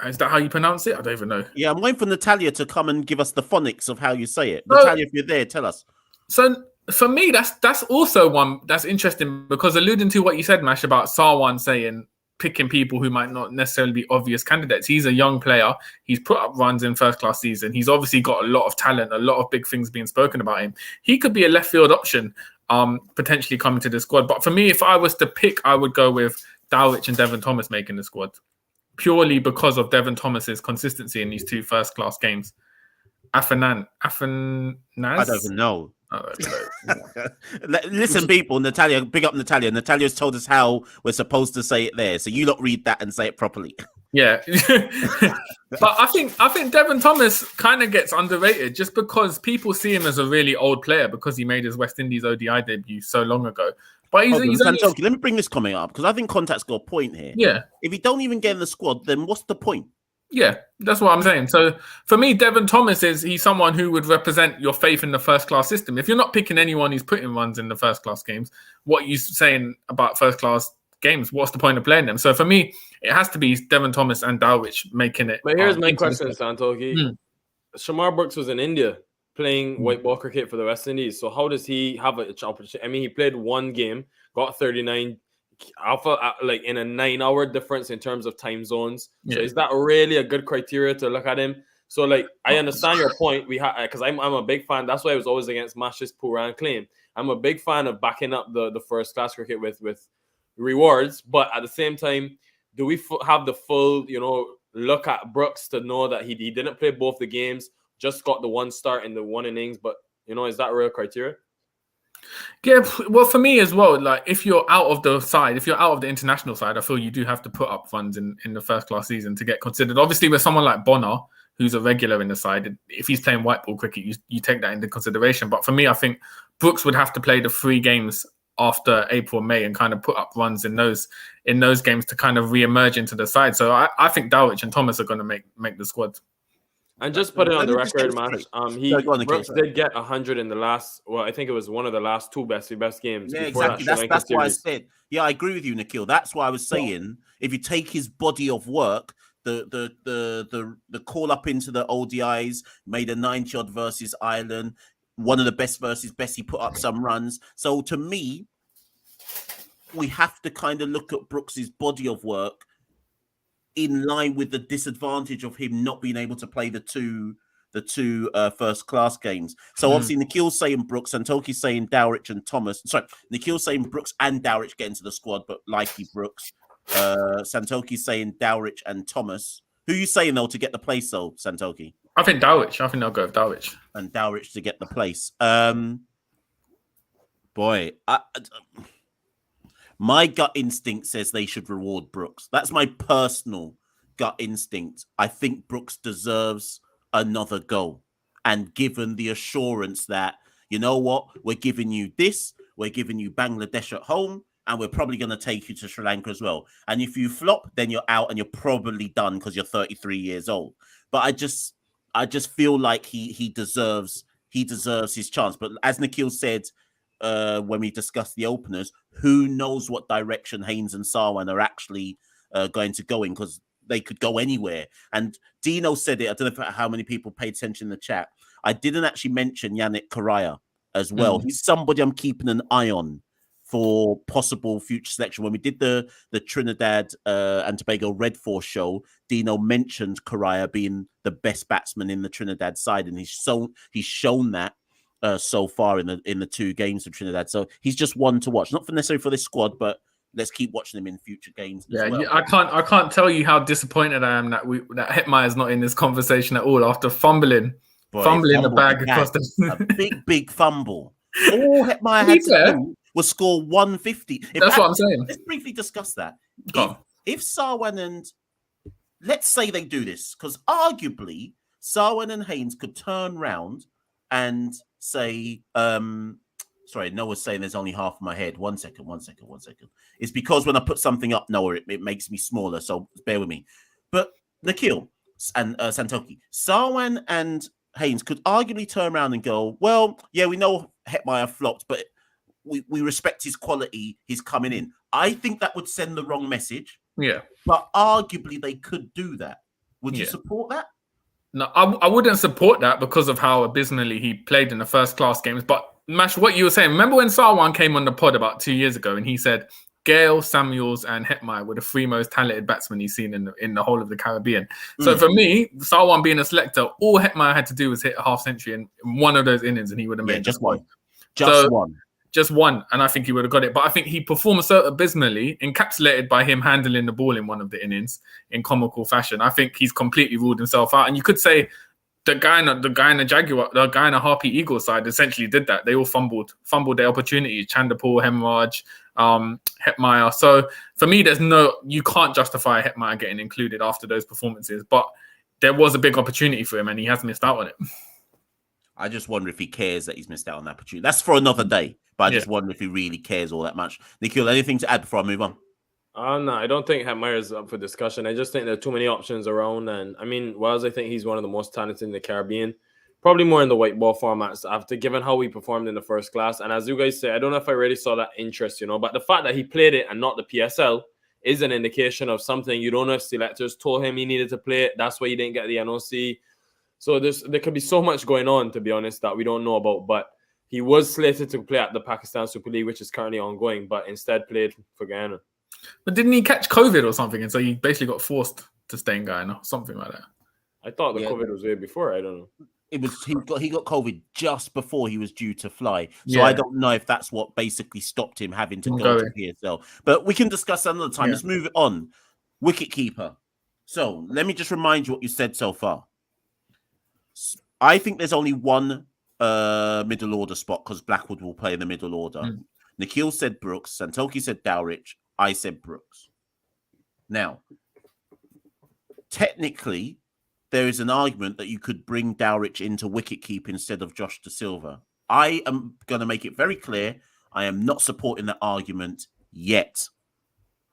is that how you pronounce it? I don't even know. Yeah, I'm waiting for Natalia to come and give us the phonics of how you say it. Natalia, if you're there, tell us. So for me, that's also one that's interesting because alluding to what you said, Mash, about Sarwan saying picking people who might not necessarily be obvious candidates. He's a young player. He's put up runs in first class season. He's obviously got a lot of talent, a lot of big things being spoken about him. He could be a left field option, potentially coming to the squad. But for me, if I was to pick, I would go with Dowrich and Devon Thomas making the squad, purely because of Devon Thomas's consistency in these two first class games. Afanaz? I don't even know. Listen, people, Natalia, big up Natalia. Natalia's told us how we're supposed to say it there. So you lot read that and say it properly. Yeah. But I think Devon Thomas kind of gets underrated just because people see him as a really old player because he made his West Indies ODI debut so long ago. But he's Santokie, let me bring this comment up because I think Contact's got a point here. Yeah. If he don't even get in the squad, then what's the point? Yeah, that's what I'm saying. So for me, Devon Thomas he's someone who would represent your faith in the first class system. If you're not picking anyone who's putting runs in the first class games, what are you saying about first class games? What's the point of playing them? So for me, it has to be Devon Thomas and Dowrich making it. But here's my question, Santokie. Shamar Brooks was in India playing white ball cricket for the West Indies. So how does he have a opportunity? I mean, he played one game, got 39 alpha, like in a 9-hour difference in terms of time zones. Yeah. So is that really a good criteria to look at him? So like, I understand your point. We have, because I'm a big fan. That's why I was always against Mash's Puran claim. I'm a big fan of backing up the first class cricket with rewards. But at the same time, do we have the full, look at Brooks to know that he didn't play both the games, just got the one start in the one innings, but is that a real criteria? Yeah, well, for me as well, like if you're out of the side, if you're out of the international side, I feel you do have to put up runs in the first class season to get considered. Obviously, with someone like Bonner, who's a regular in the side, if he's playing white ball cricket, you take that into consideration. But for me, I think Brooks would have to play the 3 games after April, May, and kind of put up runs in those games to kind of re-emerge into the side. So I think Dowrich and Thomas are going to make the squad. And just put it on the record, Mash. Brooks did get 100 in the last. Well, I think it was one of the last 2 best games. Yeah, exactly. That's why I said. Yeah, I agree with you, Nikhil. That's why I was saying if you take his body of work, the call up into the ODIs, made a 90-odd versus Ireland, one of the best versus best. He put up some runs. So to me, we have to kind of look at Brooks's body of work in line with the disadvantage of him not being able to play the two first class games. So obviously Nikhil's saying Brooks, Santokie's saying Dowrich and Thomas. Sorry, Nikhil's saying Brooks and Dowrich get into the squad, but likely Brooks. Santokie's saying Dowrich and Thomas. Who are you saying though to get the place though, Santokie? I think Dowrich. I think I'll go with Dowrich. And Dowrich to get the place. My gut instinct says they should reward Brooks. That's my personal gut instinct. I think Brooks deserves another go. And given the assurance that, you know what, we're giving you this, we're giving you Bangladesh at home, and we're probably going to take you to Sri Lanka as well. And if you flop, then you're out and you're probably done because you're 33 years old. But I just feel like he deserves his chance. But as Nikhil said, when we discussed the openers, who knows what direction Haynes and Sarwan are actually going to go in, because they could go anywhere. And Dino said it. I don't know how many people paid attention in the chat. I didn't actually mention Yannick Correa as well. He's somebody I'm keeping an eye on for possible future selection. When we did the Trinidad and Tobago Red Force show, Dino mentioned Correa being the best batsman in the Trinidad side, and he's shown that so far in the 2 games of Trinidad. So he's just one to watch, not necessarily for this squad, but let's keep watching him in future games Yeah, as well. I can't tell you how disappointed I am that Hetmyer is not in this conversation at all after fumbling the bag across a big fumble. All Hetmyer had to do was score 150. That's what I'm saying. Let's briefly discuss that. Go If Sarwan and let's say they do this, because arguably Sarwan and Haynes could turn round and say, sorry, Noah's saying there's only half of my head. One second. It's because when I put something up, Noah, it makes me smaller, so bear with me. But Nikhil and Santokie, Sarwan and Haynes could arguably turn around and go, well, yeah, we know Hetmyer flopped, but we respect his quality. He's coming in. I think that would send the wrong message. Yeah. But arguably they could do that. Would you support that? No, I wouldn't support that because of how abysmally he played in the first class games. But Mash, what you were saying, remember when Sarwan came on the pod about 2 years ago and he said Gale, Samuels, and Hetmyer were the three most talented batsmen he's seen in the whole of the Caribbean. So for me, Sarwan being a selector, all Hetmyer had to do was hit a half century in one of those innings and he would have made just one. Just one, and I think he would have got it. But I think he performed so abysmally, encapsulated by him handling the ball in one of the innings in comical fashion. I think he's completely ruled himself out. And you could say the guy in the Harpy Eagles side essentially did that. They all fumbled their opportunities. Chanderpaul, Hemraj, Hetmyer. So for me, you can't justify Hetmyer getting included after those performances. But there was a big opportunity for him, and he has missed out on it. I just wonder if he cares that he's missed out on that opportunity. That's for another day. But I just wonder if he really cares all that much. Nikhil, anything to add before I move on? No, I don't think Hetmyer is up for discussion. I just think there are too many options around. And I mean, Wells, I think he's one of the most talented in the Caribbean. Probably more in the white ball formats after given how he performed in the first class. And as you guys say, I don't know if I really saw that interest, but the fact that he played it and not the PSL is an indication of something. You don't know if selectors told him he needed to play it. That's why he didn't get the NOC. So there could be so much going on, to be honest, that we don't know about. But he was slated to play at the Pakistan Super League, which is currently ongoing, but instead played for Guyana. But didn't he catch COVID or something? And so he basically got forced to stay in Guyana, something like that. I thought the COVID was way before. I don't know. It was he got COVID just before he was due to fly. So I don't know if that's what basically stopped him having to go to PSL. But we can discuss that another time. Yeah. Let's move it on. Wicketkeeper. So let me just remind you what you said so far. I think there's only one middle order spot because Blackwood will play in the middle order. Nikhil said Brooks. Santokie said Dowrich. I said Brooks. Now, technically, there is an argument that you could bring Dowrich into wicketkeeper instead of Josh Da Silva. I am going to make it very clear. I am not supporting that argument yet.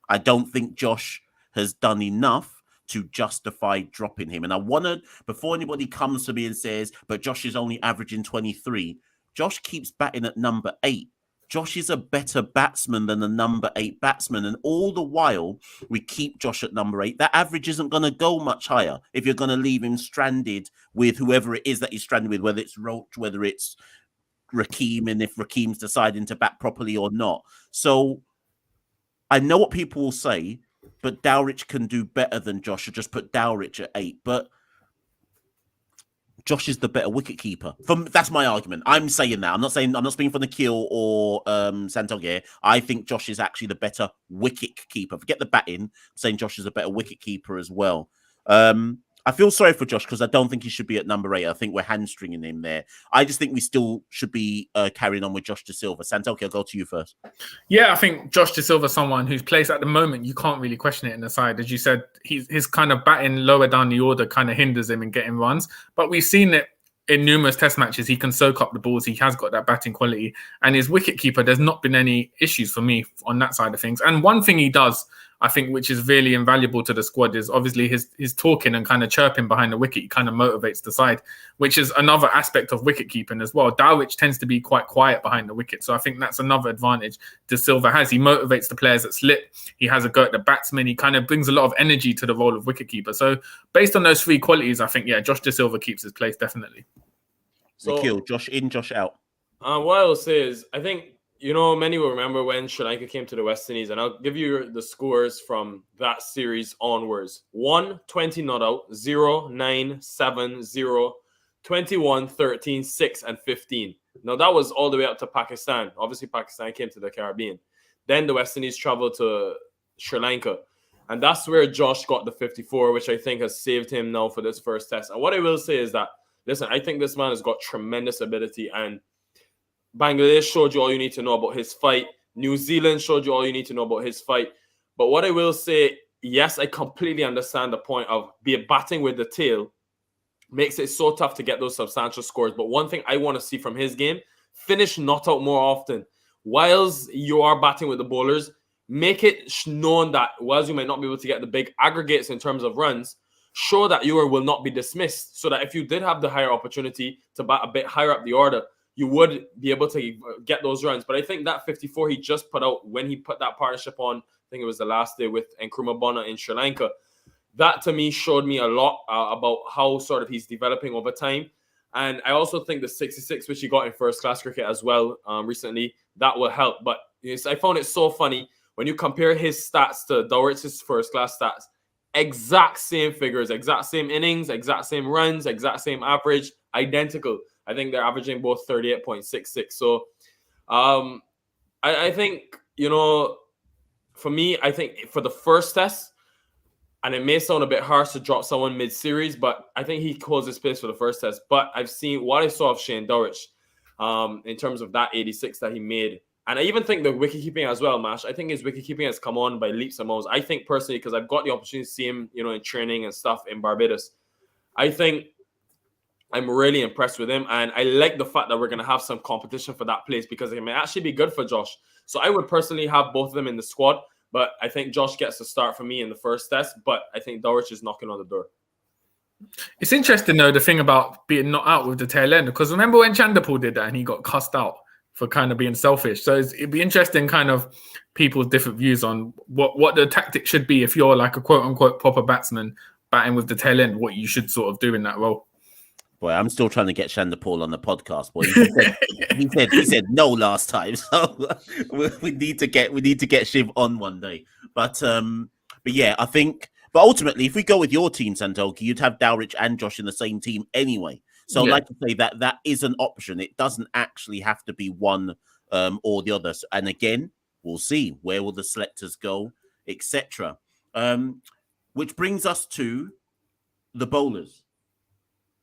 I don't think Josh has done enough to justify dropping him. And I want to, before anybody comes to me and says, but Josh is only averaging 23, Josh keeps batting at number 8. Josh is a better batsman than a number 8 batsman. And all the while, we keep Josh at number 8. That average isn't going to go much higher if you're going to leave him stranded with whoever it is that he's stranded with, whether it's Roach, whether it's Rakeem, and if Rakeem's deciding to bat properly or not. So I know what people will say, but Dowrich can do better than Josh. I just put Dowrich at 8. But Josh is the better wicketkeeper. That's my argument. I'm saying that. I'm not speaking for Nikhil or Santokie. I think Josh is actually the better wicketkeeper. Forget the batting. I'm saying Josh is a better wicketkeeper as well. I feel sorry for Josh because I don't think he should be at number 8. I think we're hamstringing him there. I just think we still should be carrying on with Josh Da Silva. Santokie, I'll go to you first. Yeah, I think Josh Da Silva is someone whose place at the moment, you can't really question it in the side. As you said, his kind of batting lower down the order kind of hinders him in getting runs. But we've seen it in numerous test matches. He can soak up the balls. He has got that batting quality. And his wicketkeeper, there's not been any issues for me on that side of things. And one thing he does, I think, which is really invaluable to the squad, is obviously his talking and kind of chirping behind the wicket. He kind of motivates the side, which is another aspect of wicket keeping as well. Dowrich tends to be quite quiet behind the wicket. So I think that's another advantage Da Silva has. He motivates the players that slip. He has a go at the batsman. He kind of brings a lot of energy to the role of wicketkeeper. So based on those 3 qualities, I think, Josh Da Silva keeps his place, definitely. So, Nikhil, Josh in, Josh out. What I will say is, I think, many will remember when Sri Lanka came to the West Indies, and I'll give you the scores from that series onwards. 1, 20 not out, 0, 9, 7, 0, 21, 13, 6, and 15. Now, that was all the way up to Pakistan. Obviously, Pakistan came to the Caribbean. Then the West Indies travel to Sri Lanka. And that's where Josh got the 54, which I think has saved him now for this first test. And what I will say is that, listen, I think this man has got tremendous ability. And Bangladesh showed you all you need to know about his fight. New Zealand showed you all you need to know about his fight. But what I will say, yes, I completely understand the point of batting with the tail makes it so tough to get those substantial scores. But one thing I want to see from his game, finish not out more often. Whilst you are batting with the bowlers, make it known that whilst you might not be able to get the big aggregates in terms of runs, show that you will not be dismissed. So that if you did have the higher opportunity to bat a bit higher up the order, you would be able to get those runs. But I think that 54 he just put out when he put that partnership on, I think it was the last day with Nkrumah Bonner in Sri Lanka, that to me showed me a lot about how sort of he's developing over time. And I also think the 66, which he got in first class cricket as well recently, that will help. But I found it so funny when you compare his stats to Dowrich's first class stats, exact same figures, exact same innings, exact same runs, exact same average, identical. I think they're averaging both 38.66. So I think, for me, I think for the first test, and it may sound a bit harsh to drop someone mid-series, but I think he holds his place for the first test. But I've seen what I saw of Shane Dowrich in terms of that 86 that he made. And I even think the wicket-keeping as well, Mash. I think his wicket-keeping has come on by leaps and bounds. I think personally, because I've got the opportunity to see him, in training and stuff in Barbados, I think I'm really impressed with him. And I like the fact that we're going to have some competition for that place because it may actually be good for Josh. So I would personally have both of them in the squad. But I think Josh gets the start for me in the first test. But I think Dowrich is knocking on the door. It's interesting, though, the thing about being not out with the tail end. Because remember when Chanderpaul did that and he got cussed out for kind of being selfish. So it'd be interesting kind of people's different views on what the tactic should be if you're like a quote-unquote proper batsman batting with the tail end, what you should sort of do in that role. Boy, I'm still trying to get Chanderpaul on the podcast. Boy, he said no last time, so we need to get Shiv on one day. But yeah, I think. But ultimately, if we go with your team, Santokie, you'd have Dowrich and Josh in the same team anyway. So, like I say, that is an option. It doesn't actually have to be one or the other. And again, we'll see where will the selectors go, etc. Which brings us to the bowlers.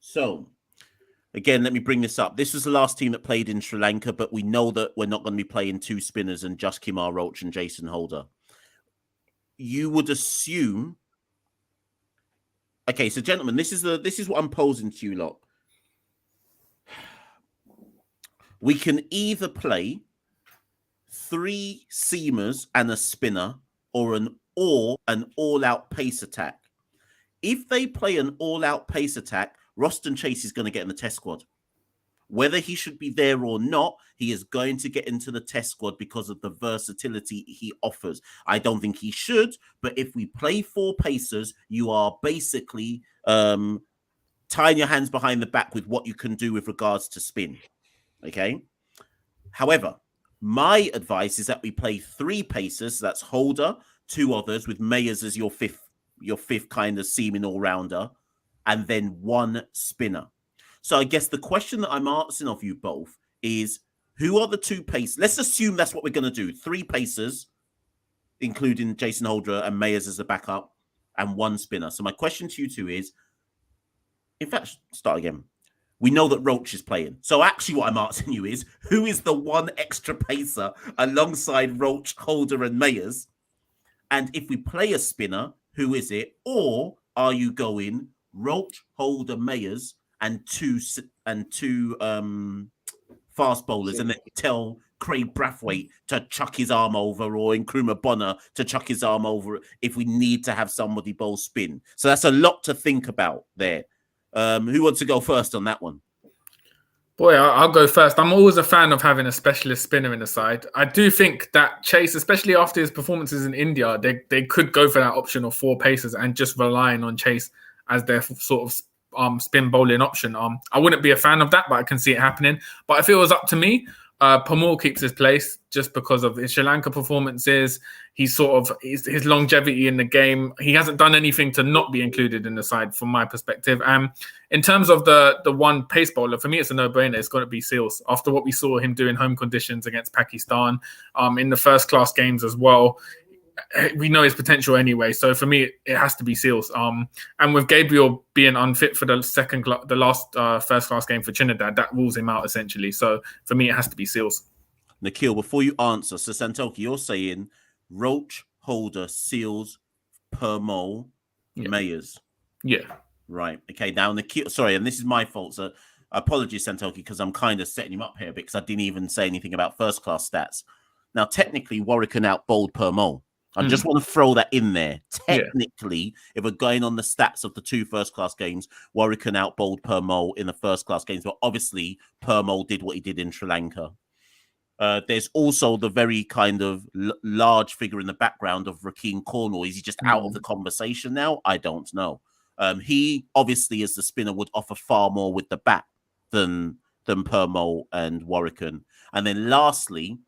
So, again, let me bring this up. This was the last team that played in Sri Lanka, but we know that we're not going to be playing two spinners and just Kumar Roach and Jason Holder. You would assume. Okay, so gentlemen, this is what I'm posing to you lot. We can either play three seamers and a spinner, or an all-out pace attack. If they play an all-out pace attack, Roston Chase is going to get in the test squad. Whether he should be there or not, he is going to get into the test squad because of the versatility he offers. I don't think he should, but if we play four pacers, you are basically tying your hands behind the back with what you can do with regards to spin. Okay? However, my advice is that we play three pacers. That's Holder, two others, with Mayers as your fifth kind of seaming all-rounder, and then one spinner. So I guess the question that I'm asking of you both is, who are the two pacers? Let's assume that's what we're going to do. Three pacers, including Jason Holder and Mayers as a backup, and one spinner. So my question to you two is, in fact, start again. We know that Roach is playing. So actually what I'm asking you is, who is the one extra pacer alongside Roach, Holder, and Mayers? And if we play a spinner, who is it? Or are you going Roach, Holder, Mayers, and two fast bowlers, and then tell Craig Brathwaite to chuck his arm over, or Nkrumah Bonner to chuck his arm over if we need to have somebody bowl spin? So that's a lot to think about there. Who wants to go first on that one? Boy, I'll go first. I'm always a fan of having a specialist spinner in the side. I do think that Chase, especially after his performances in India, they could go for that option of four pacers and just relying on Chase as their sort of spin bowling option. I wouldn't be a fan of that, but I can see it happening. But if it was up to me, Pamal keeps his place just because of his Sri Lanka performances. He's sort of his longevity in the game. He hasn't done anything to not be included in the side, from my perspective. In terms of the one pace bowler, for me, it's a no-brainer. It's got to be Seals. After what we saw him do in home conditions against Pakistan, in the first-class games as well, we know his potential anyway. So for me, it has to be Seals. And with Gabriel being unfit for the last first-class game for Trinidad, that rules him out essentially. So for me, it has to be Seals. Nikhil, before you answer, so Santokie, you're saying Roach, Holder, Seals, Permol, Mayers. Yeah. Right. Okay. Now, Nikhil, sorry, and this is my fault. So apologies, Santokie, because I'm kind of setting him up here because I didn't even say anything about first-class stats. Now, technically, Warwick out-bowled Permol. I just want to throw that in there. Technically, if we're going on the stats of the 2 first-class games, Warwick out-bowled Permol in the first-class games. But obviously, Permol did what he did in Sri Lanka. There's also the very kind of large figure in the background of Rakeem Cornwall. Is he just out of the conversation now? I don't know. He obviously, as the spinner, would offer far more with the bat than Permol and Warwicken. And then lastly,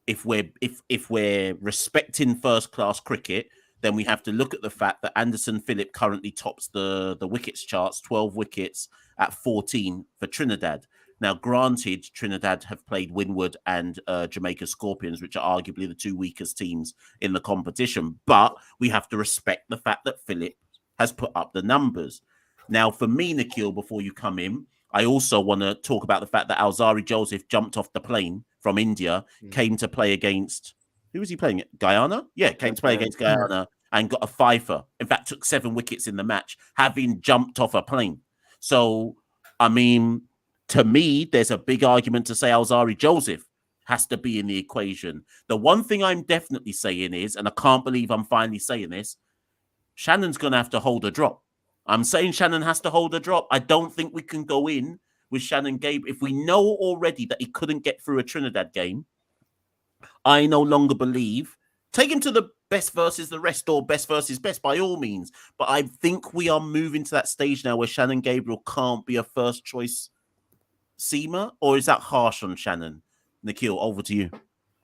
if we're respecting first-class cricket, then we have to look at the fact that Anderson Phillip currently tops the wickets charts, 12 wickets at 14 for Trinidad. Now, granted, Trinidad have played Windward and Jamaica Scorpions, which are arguably the 2 weakest teams in the competition. But we have to respect the fact that Phillip has put up the numbers. Now, for me, Nikhil, before you come in, I also want to talk about the fact that Alzari Joseph jumped off the plane from India, came to play against... Who was he playing? Guyana? Yeah, came to play against Guyana and got a fifer. In fact, took 7 wickets in the match, having jumped off a plane. So, I mean... To me, there's a big argument to say Alzari Joseph has to be in the equation. The one thing I'm definitely saying is, and I can't believe I'm finally saying this, Shannon's going to have to hold a drop. I'm saying Shannon has to hold a drop. I don't think we can go in with Shannon Gabe. If we know already that he couldn't get through a Trinidad game, I no longer believe. Take him to the best versus the rest or best versus best by all means. But I think we are moving to that stage now where Shannon Gabriel can't be a first choice seamer, or is that harsh on Shannon? Nikhil, over to you.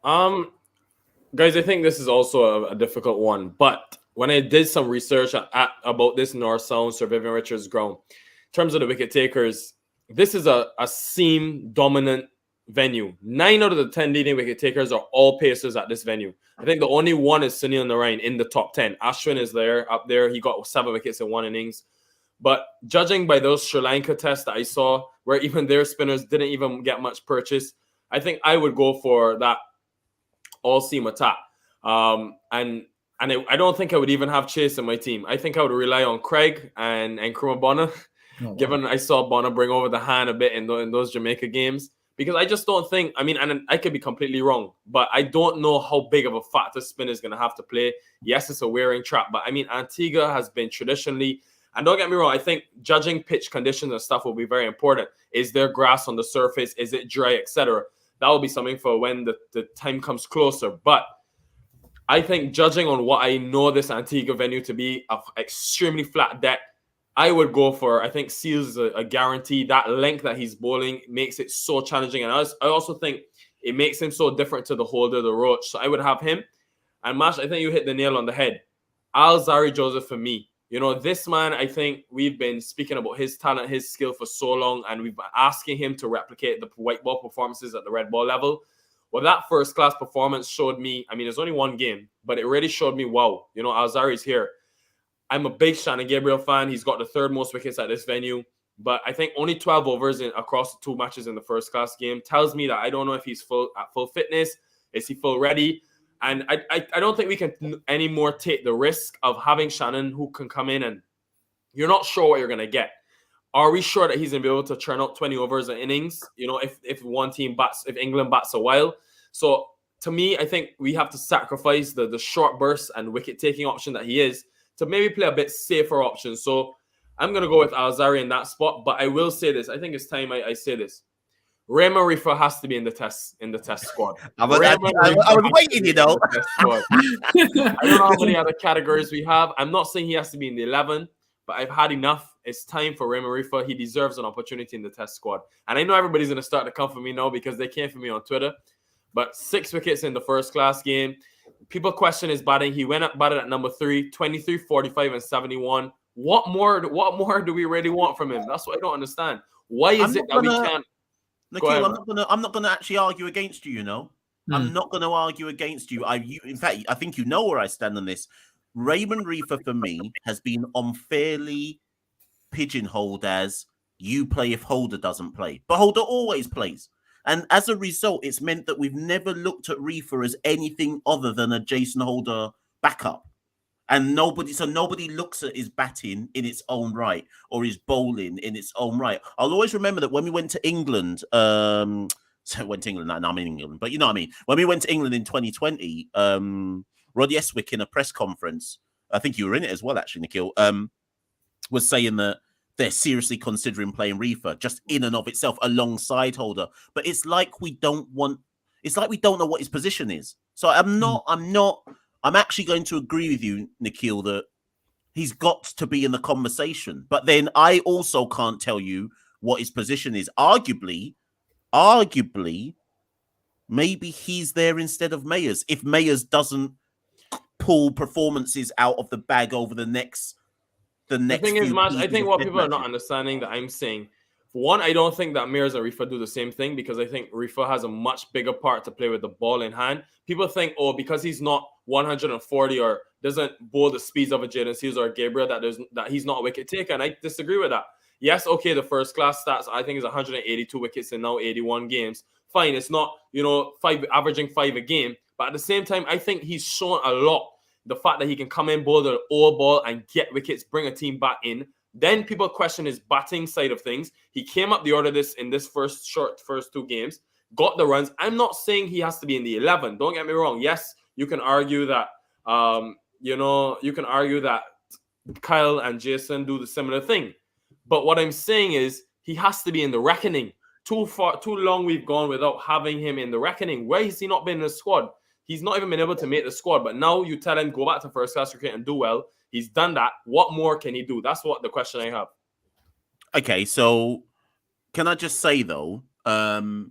Guys, I think this is also a difficult one. But when I did some research about this North Sound, Sir Vivian Richards ground, in terms of the wicket takers, this is a seam dominant venue. 9 out of the 10 leading wicket takers are all pacers at this venue. I think the only one is Sunil Narayan in the top 10. Ashwin is up there. He got 7 wickets in 1 innings. But judging by those Sri Lanka tests that I saw, where even their spinners didn't even get much purchase, I think I would go for that all-seam attack. And I don't think I would even have Chase in my team. I think I would rely on Craig and Nkrumah Bonner, given I saw Bonner bring over the hand a bit in those Jamaica games. Because I just don't think, I mean, and I could be completely wrong, but I don't know how big of a factor spin is going to have to play. Yes, it's a wearing trap, but I mean, Antigua has been traditionally... And don't get me wrong, I think judging pitch conditions and stuff will be very important. Is there grass on the surface? Is it dry, etc.? That will be something for when the time comes closer. But I think judging on what I know this Antigua venue to be, an extremely flat deck, I would go for, I think Seals is a guarantee. That length that he's bowling makes it so challenging. And I also think it makes him so different to the Holder, the Roach. So I would have him. And Mash, I think you hit the nail on the head. Alzari Joseph for me. You know, this man, I think we've been speaking about his talent, his skill for so long, and we've been asking him to replicate the white ball performances at the red ball level. Well, that first-class performance showed me, I mean, it's only 1 game, but it really showed me, wow, you know, Alzari's here. I'm a big Shannon Gabriel fan. He's got the 3rd most wickets at this venue, but I think only 12 overs across the 2 matches in the first-class game tells me that I don't know if he's at full fitness. Is he full ready? And I don't think we can anymore take the risk of having Shannon who can come in and you're not sure what you're going to get. Are we sure that he's going to be able to churn out 20 overs in innings? You know, if one team bats, if England bats a while. So to me, I think we have to sacrifice the short burst and wicket taking option that he is to maybe play a bit safer option. So I'm going to go with Alzari in that spot. But I will say this. I think it's time I say this. Raymond Rifa has to be in the test squad. I was waiting, you know. I don't know how many other categories we have. I'm not saying he has to be in the 11, but I've had enough it's time for Raymond Reefer. He deserves an opportunity in the test squad. And I know everybody's going to start to come for me now because they came for me on Twitter. But 6 wickets in the first class game. People question his batting. He went up batted at number 3, 23, 45, and 71. What more do we really want from him? That's what I don't understand. Why is it that we can't? Nikhil, I'm not gonna actually argue against you, you know. I'm not gonna argue against you. In fact, I think you know where I stand on this. Raymond Reefer, for me, has been unfairly pigeonholed as you play if Holder doesn't play. But Holder always plays. And as a result, it's meant that we've never looked at Reefer as anything other than a Jason Holder backup. And nobody looks at his batting in its own right or his bowling in its own right. I'll always remember that when we went to England, I'm in England, but you know what I mean. When we went to England in 2020, Rod Yeswick in a press conference, I think you were in it as well, actually, Nikhil, was saying that they're seriously considering playing Reefer just in and of itself alongside Holder. But it's like we don't know what his position is. So I'm actually going to agree with you, Nikhil, that he's got to be in the conversation. But then I also can't tell you what his position is. Arguably, maybe he's there instead of Mayers. If Mayers doesn't pull performances out of the bag over the next The thing is, Mash, I think what people are not understanding that I'm saying, for one, I don't think that Mayers and Reefer do the same thing because I think Reefer has a much bigger part to play with the ball in hand. People think, because he's not 140 or doesn't bowl the speeds of a Jaden Seals or a Gabriel, that he's not a wicket taker, and I disagree with that. Yes, okay, the first class stats I think is 182 wickets in now 81 games. Fine, it's not averaging 5 a game, but at the same time, I think he's shown a lot. The fact that he can come in, bowl the all ball, and get wickets, bring a team back in. Then people question his batting side of things. He came up the order in this first 2 games, got the runs. I'm not saying he has to be in the 11. Don't get me wrong. Yes, you can argue that Kyle and Jason do the similar thing. But what I'm saying is he has to be in the reckoning. Too long we've gone without having him in the reckoning. Why has he not been in the squad? He's not even been able to make the squad. But now you tell him go back to first class cricket and do well. He's done that. What more can he do? That's what the question I have. Okay, so can I just say though, because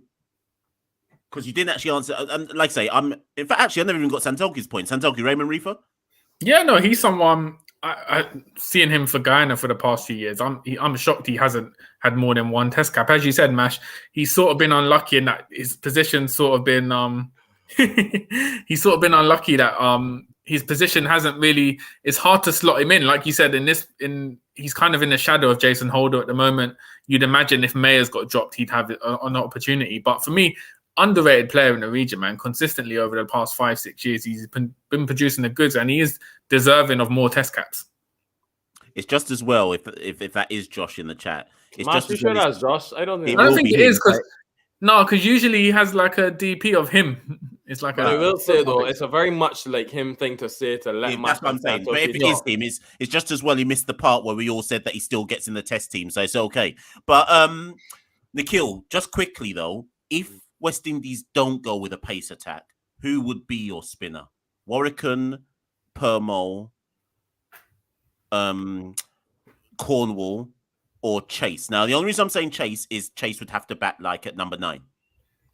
you didn't actually answer. Like I say, I never even got Santokie's point. Santokie, Raymond Reefer. Yeah, no, he's someone. I seeing him for Guyana for the past few years. I'm shocked he hasn't had more than 1 test cap. As you said, Mash, he's sort of been unlucky in that his position sort of been he's sort of been unlucky that his position hasn't really. It's hard to slot him in, like you said. He's kind of in the shadow of Jason Holder at the moment. You'd imagine if Mayers got dropped, he'd have an opportunity. But for me, underrated player in the region, man. Consistently over the past 5-6 years, he's been producing the goods, and he is deserving of more test caps. It's just as well if that is Josh in the chat. It's just as sure that's Josh. I don't think it is because usually he has like a DP of him. It's like I will say though, it's a very much like him thing to say to let. That's what I'm saying. But if it is him, it's just as well he missed the part where we all said that he still gets in the test team, so it's okay. But Nikhil, just quickly though, if West Indies don't go with a pace attack, who would be your spinner? Warwican, Permol, Cornwall, or Chase? Now, the only reason I'm saying Chase is Chase would have to bat like at number 9.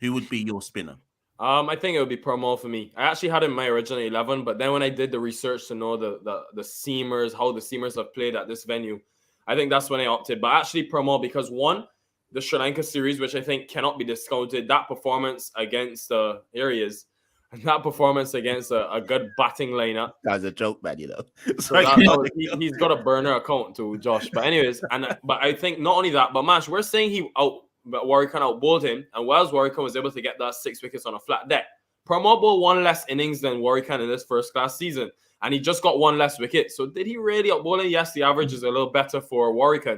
Who would be your spinner? I think it would be Permol for me. I actually had him in my original 11, but then when I did the research to know the seamers, how the seamers have played at this venue, I think that's when I opted. But actually Permol, because one, the Sri Lanka series, which I think cannot be discounted, that performance against the areas, and that performance against a good batting lineup. That's a joke, man, you know. So he's got a burner account too, Josh. But anyways, but I think not only that, but Mash, we're saying Warwican outbowled him, and Wells Warwican was able to get that 6 wickets on a flat deck. Permol bowled 1 less innings than Warwican in this first class season, and he just got 1 less wicket. So did he really outbowl him? Yes, the average is a little better for Warwican,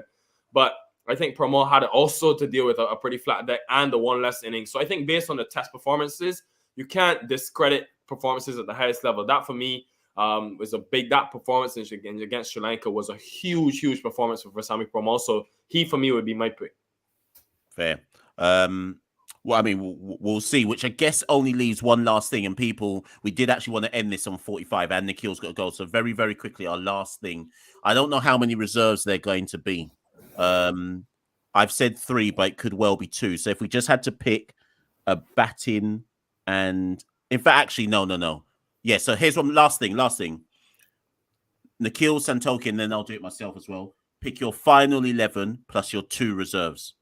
but I think Permol had also to deal with a pretty flat deck and the 1 less innings. So I think based on the test performances, you can't discredit performances at the highest level. That for me was that performance against Sri Lanka was a huge performance for Sami Permol. So he for me would be my pick. Fair. Well, I mean, we'll see, which I guess only leaves one last thing. And people, we did actually want to end this on 45, and Nikhil's got to go. So very, very quickly, our last thing. I don't know how many reserves they're going to be. I've said 3, but it could well be 2. So if we just had to pick a batting and... In fact, actually, no. Yeah, so here's one last thing. Nikhil, Santokie, and then I'll do it myself as well. Pick your final 11 plus your 2 reserves.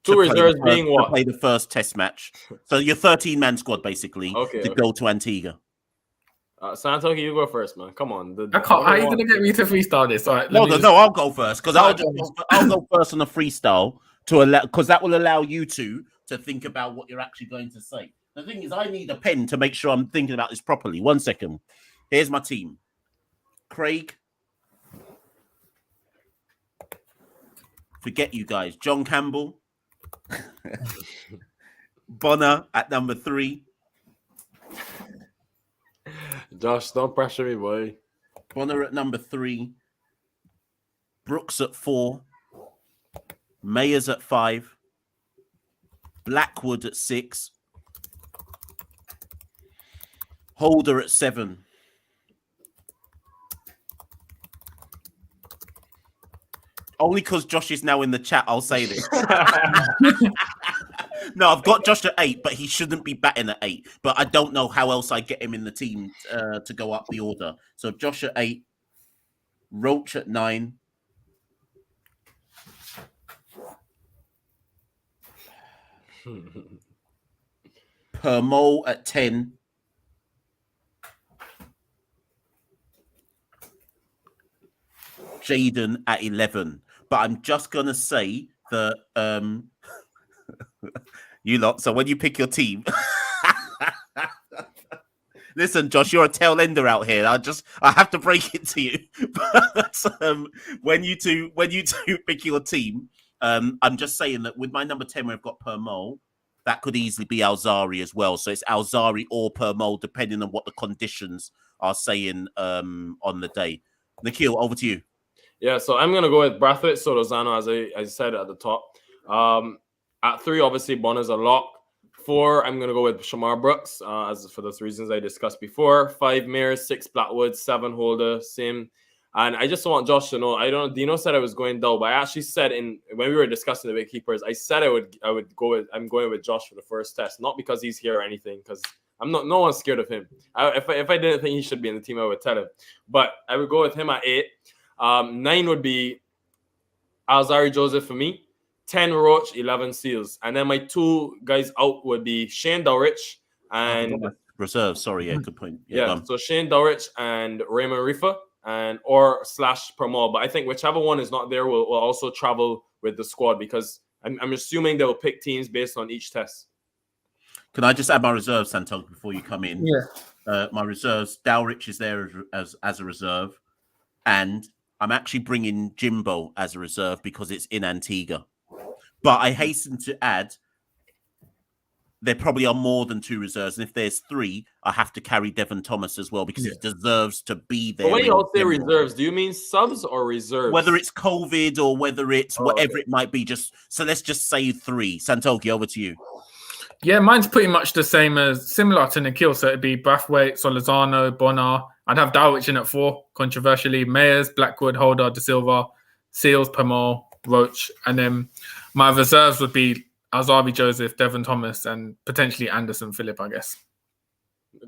2 reserves being what? To play the first test match. So your 13-man squad, basically, go to Antigua. Santokie, you go first, man. Come on. How are you going to get me to freestyle this? All right, no, I'll go first, because I'll go first on a freestyle because that will allow you to think about what you're actually going to say. The thing is, I need a pen to make sure I'm thinking about this properly. 1 second. Here's my team. Craig. Forget you guys. John Campbell. Bonner at number 3. Josh, don't pressure me, boy. Bonner at number 3. Brooks at 4. Mayers at 5. Blackwood at 6. Holder at 7. Only because Josh is now in the chat, I'll say this. No, I've got Josh at 8, but he shouldn't be batting at 8. But I don't know how else I get him in the team to go up the order. So Josh at 8, Roach at 9, Permol at 10, Jaden at 11. But I'm just going to say that you lot, so when you pick your team... Listen, Josh, you're a tail ender out here. I have to break it to you. But when you two pick your team, I'm just saying that with my number 10, where I've got Permol, that could easily be Alzari as well. So it's Alzari or Permol, depending on what the conditions are saying on the day. Nikhil, over to you. Yeah, so I'm going to go with Brathwaite, Solozano, as I said at the top. At 3, obviously, Bonner's a lock. 4, I'm going to go with Shamar Brooks, as for those reasons I discussed before. 5, Mears. 6, Blackwood. 7, Holder. Same. And I just want Josh to know, Dino said I was going down, but I actually said when we were discussing the Wicketkeepers, I said I'm going with Josh for the first test, not because he's here or anything, because no one's scared of him. If I didn't think he should be in the team, I would tell him. But I would go with him at 8. 9 would be Alzari Joseph for me. 10 Roach, 11 Seals. And then my 2 guys out would be Shane Dowrich and... Reserve, sorry, yeah, good point. Yeah, so Shane Dowrich and Raymond Rifa or / Permol. But I think whichever one is not there will also travel with the squad, because I'm assuming they will pick teams based on each test. Can I just add my reserves, Santokie, before you come in? Yeah. My reserves, Dowrich is there as a reserve. And I'm actually bringing Jimbo as a reserve because it's in Antigua. But I hasten to add, there probably are more than 2 reserves. And if there's 3, I have to carry Devon Thomas as well, because it deserves to be there. But when you all say reserves, do you mean subs or reserves? Whether it's COVID or whether it's whatever it might be. So let's just say 3. Santokie, over to you. Yeah, mine's pretty much the same similar to Nikhil. So it'd be Brathwaite, Solozano, Bonner. I'd have Dowrich in at 4, controversially. Mayers, Blackwood, Holder, De Silva, Seals, Permol, Roach. And then my reserves would be Alzari Joseph, Devon Thomas, and potentially Anderson Phillip, I guess.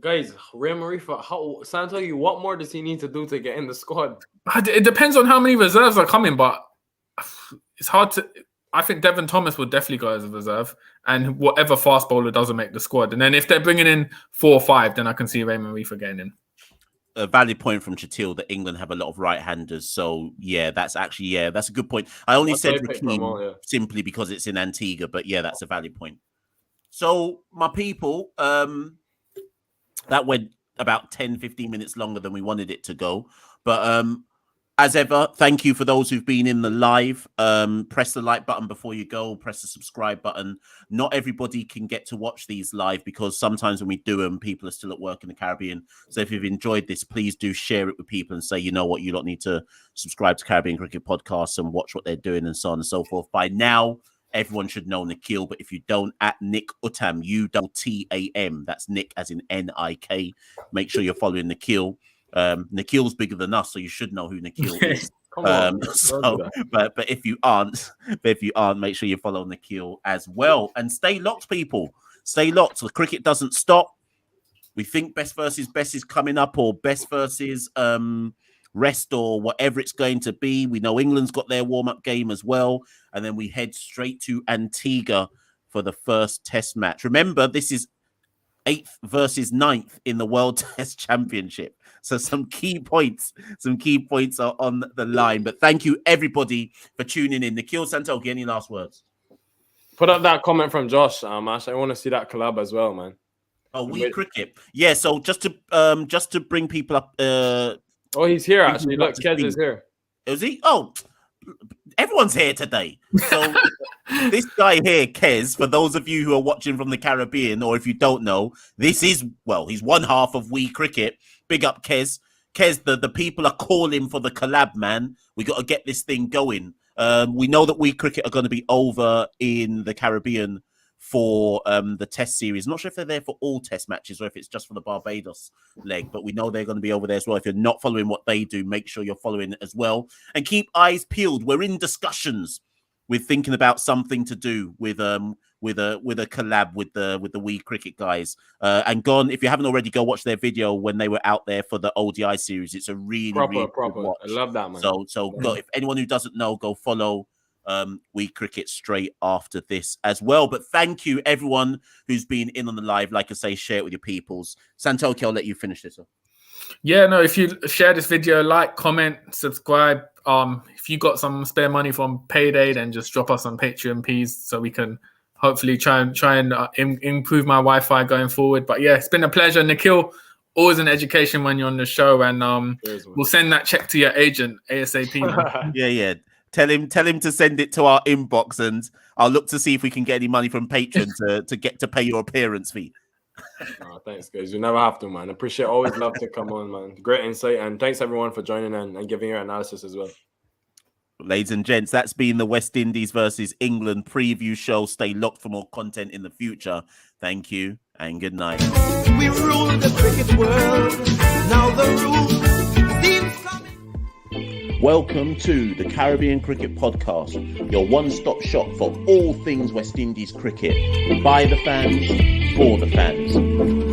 Guys, Ray Marifa, Santokie, what more does he need to do to get in the squad? It depends on how many reserves are coming, but it's hard to... I think Devon Thomas would definitely go as a reserve, and whatever fast bowler doesn't make the squad. And then if they're bringing in 4 or 5, then I can see Raymond Reefer getting in. A valid point from Chatil that England have a lot of right-handers. So, that's a good point. I only said Rakeem simply because it's in Antigua, but that's a valid point. So, my people, that went about 10, 15 minutes longer than we wanted it to go. But as ever, thank you for those who've been in the live. Press the like button before you go. Press the subscribe button. Not everybody can get to watch these live because sometimes when we do them, people are still at work in the Caribbean. So if you've enjoyed this, please do share it with people and say, you know what, you don't need to subscribe to Caribbean Cricket Podcasts and watch what they're doing and so on and so forth. By now, everyone should know Nikhil, but if you don't, at Nick Utam, UTAM. That's Nick as in Nik. Make sure you're following Nikhil. Nikhil's bigger than us, so you should know who Nikhil is. Come on, but if you aren't, make sure you follow Nikhil as well. And stay locked, people. Stay locked. The cricket doesn't stop. We think best versus best is coming up, or best versus rest, or whatever it's going to be. We know England's got their warm-up game as well, and then we head straight to Antigua for the first Test match. Remember, this is 8th versus 9th in the World Test Championship. So some key points are on the line. But thank you, everybody, for tuning in. Nikhil, Santokie, any last words? Put up that comment from Josh, Ash. I want to see that collab as well, man. Oh, Cricket. Yeah, so just to bring people up. Oh, he's here, actually. Look, Kez is here. Is he? Oh, everyone's here today. So this guy here, Kez, for those of you who are watching from the Caribbean, or if you don't know, he's one half of We Cricket. Big up, Kez. Kez, the people are calling for the collab, man. We got to get this thing going. We know that We Cricket are going to be over in the Caribbean for the Test series. I'm not sure if they're there for all Test matches or if it's just for the Barbados leg, but we know they're going to be over there as well. If you're not following what they do, make sure you're following it as well. And keep eyes peeled. We're in discussions. We're thinking about something to do with a collab with the We Cricket guys. And if you haven't already, go watch their video when they were out there for the ODI series. It's a really proper. Good watch. I love that, man. So go, if anyone who doesn't know, go follow We Cricket straight after this as well. But thank you, everyone who's been in on the live. Like I say, share it with your peoples. Santokie, I'll let you finish this up. Yeah, no, if you share this video, like, comment, subscribe. If you got some spare money from payday, then just drop us on Patreon, please, so we can hopefully try and improve my Wi-Fi going forward. But yeah, it's been a pleasure. Nikhil, always an education when you're on the show, and we'll send that check to your agent ASAP. Yeah. Tell him to send it to our inbox, and I'll look to see if we can get any money from Patreon to get to pay your appearance fee. Oh, thanks, guys. You never have to, man. Appreciate. Always love to come on, man. Great insight, and thanks everyone for joining and giving your analysis as well. Ladies and gents, that's been the West Indies versus England preview show. Stay locked for more content in the future. Thank you and good night. We rule the cricket world. Now the rules. Welcome to the Caribbean Cricket Podcast, your one-stop shop for all things West Indies cricket. By the fans, for the fans.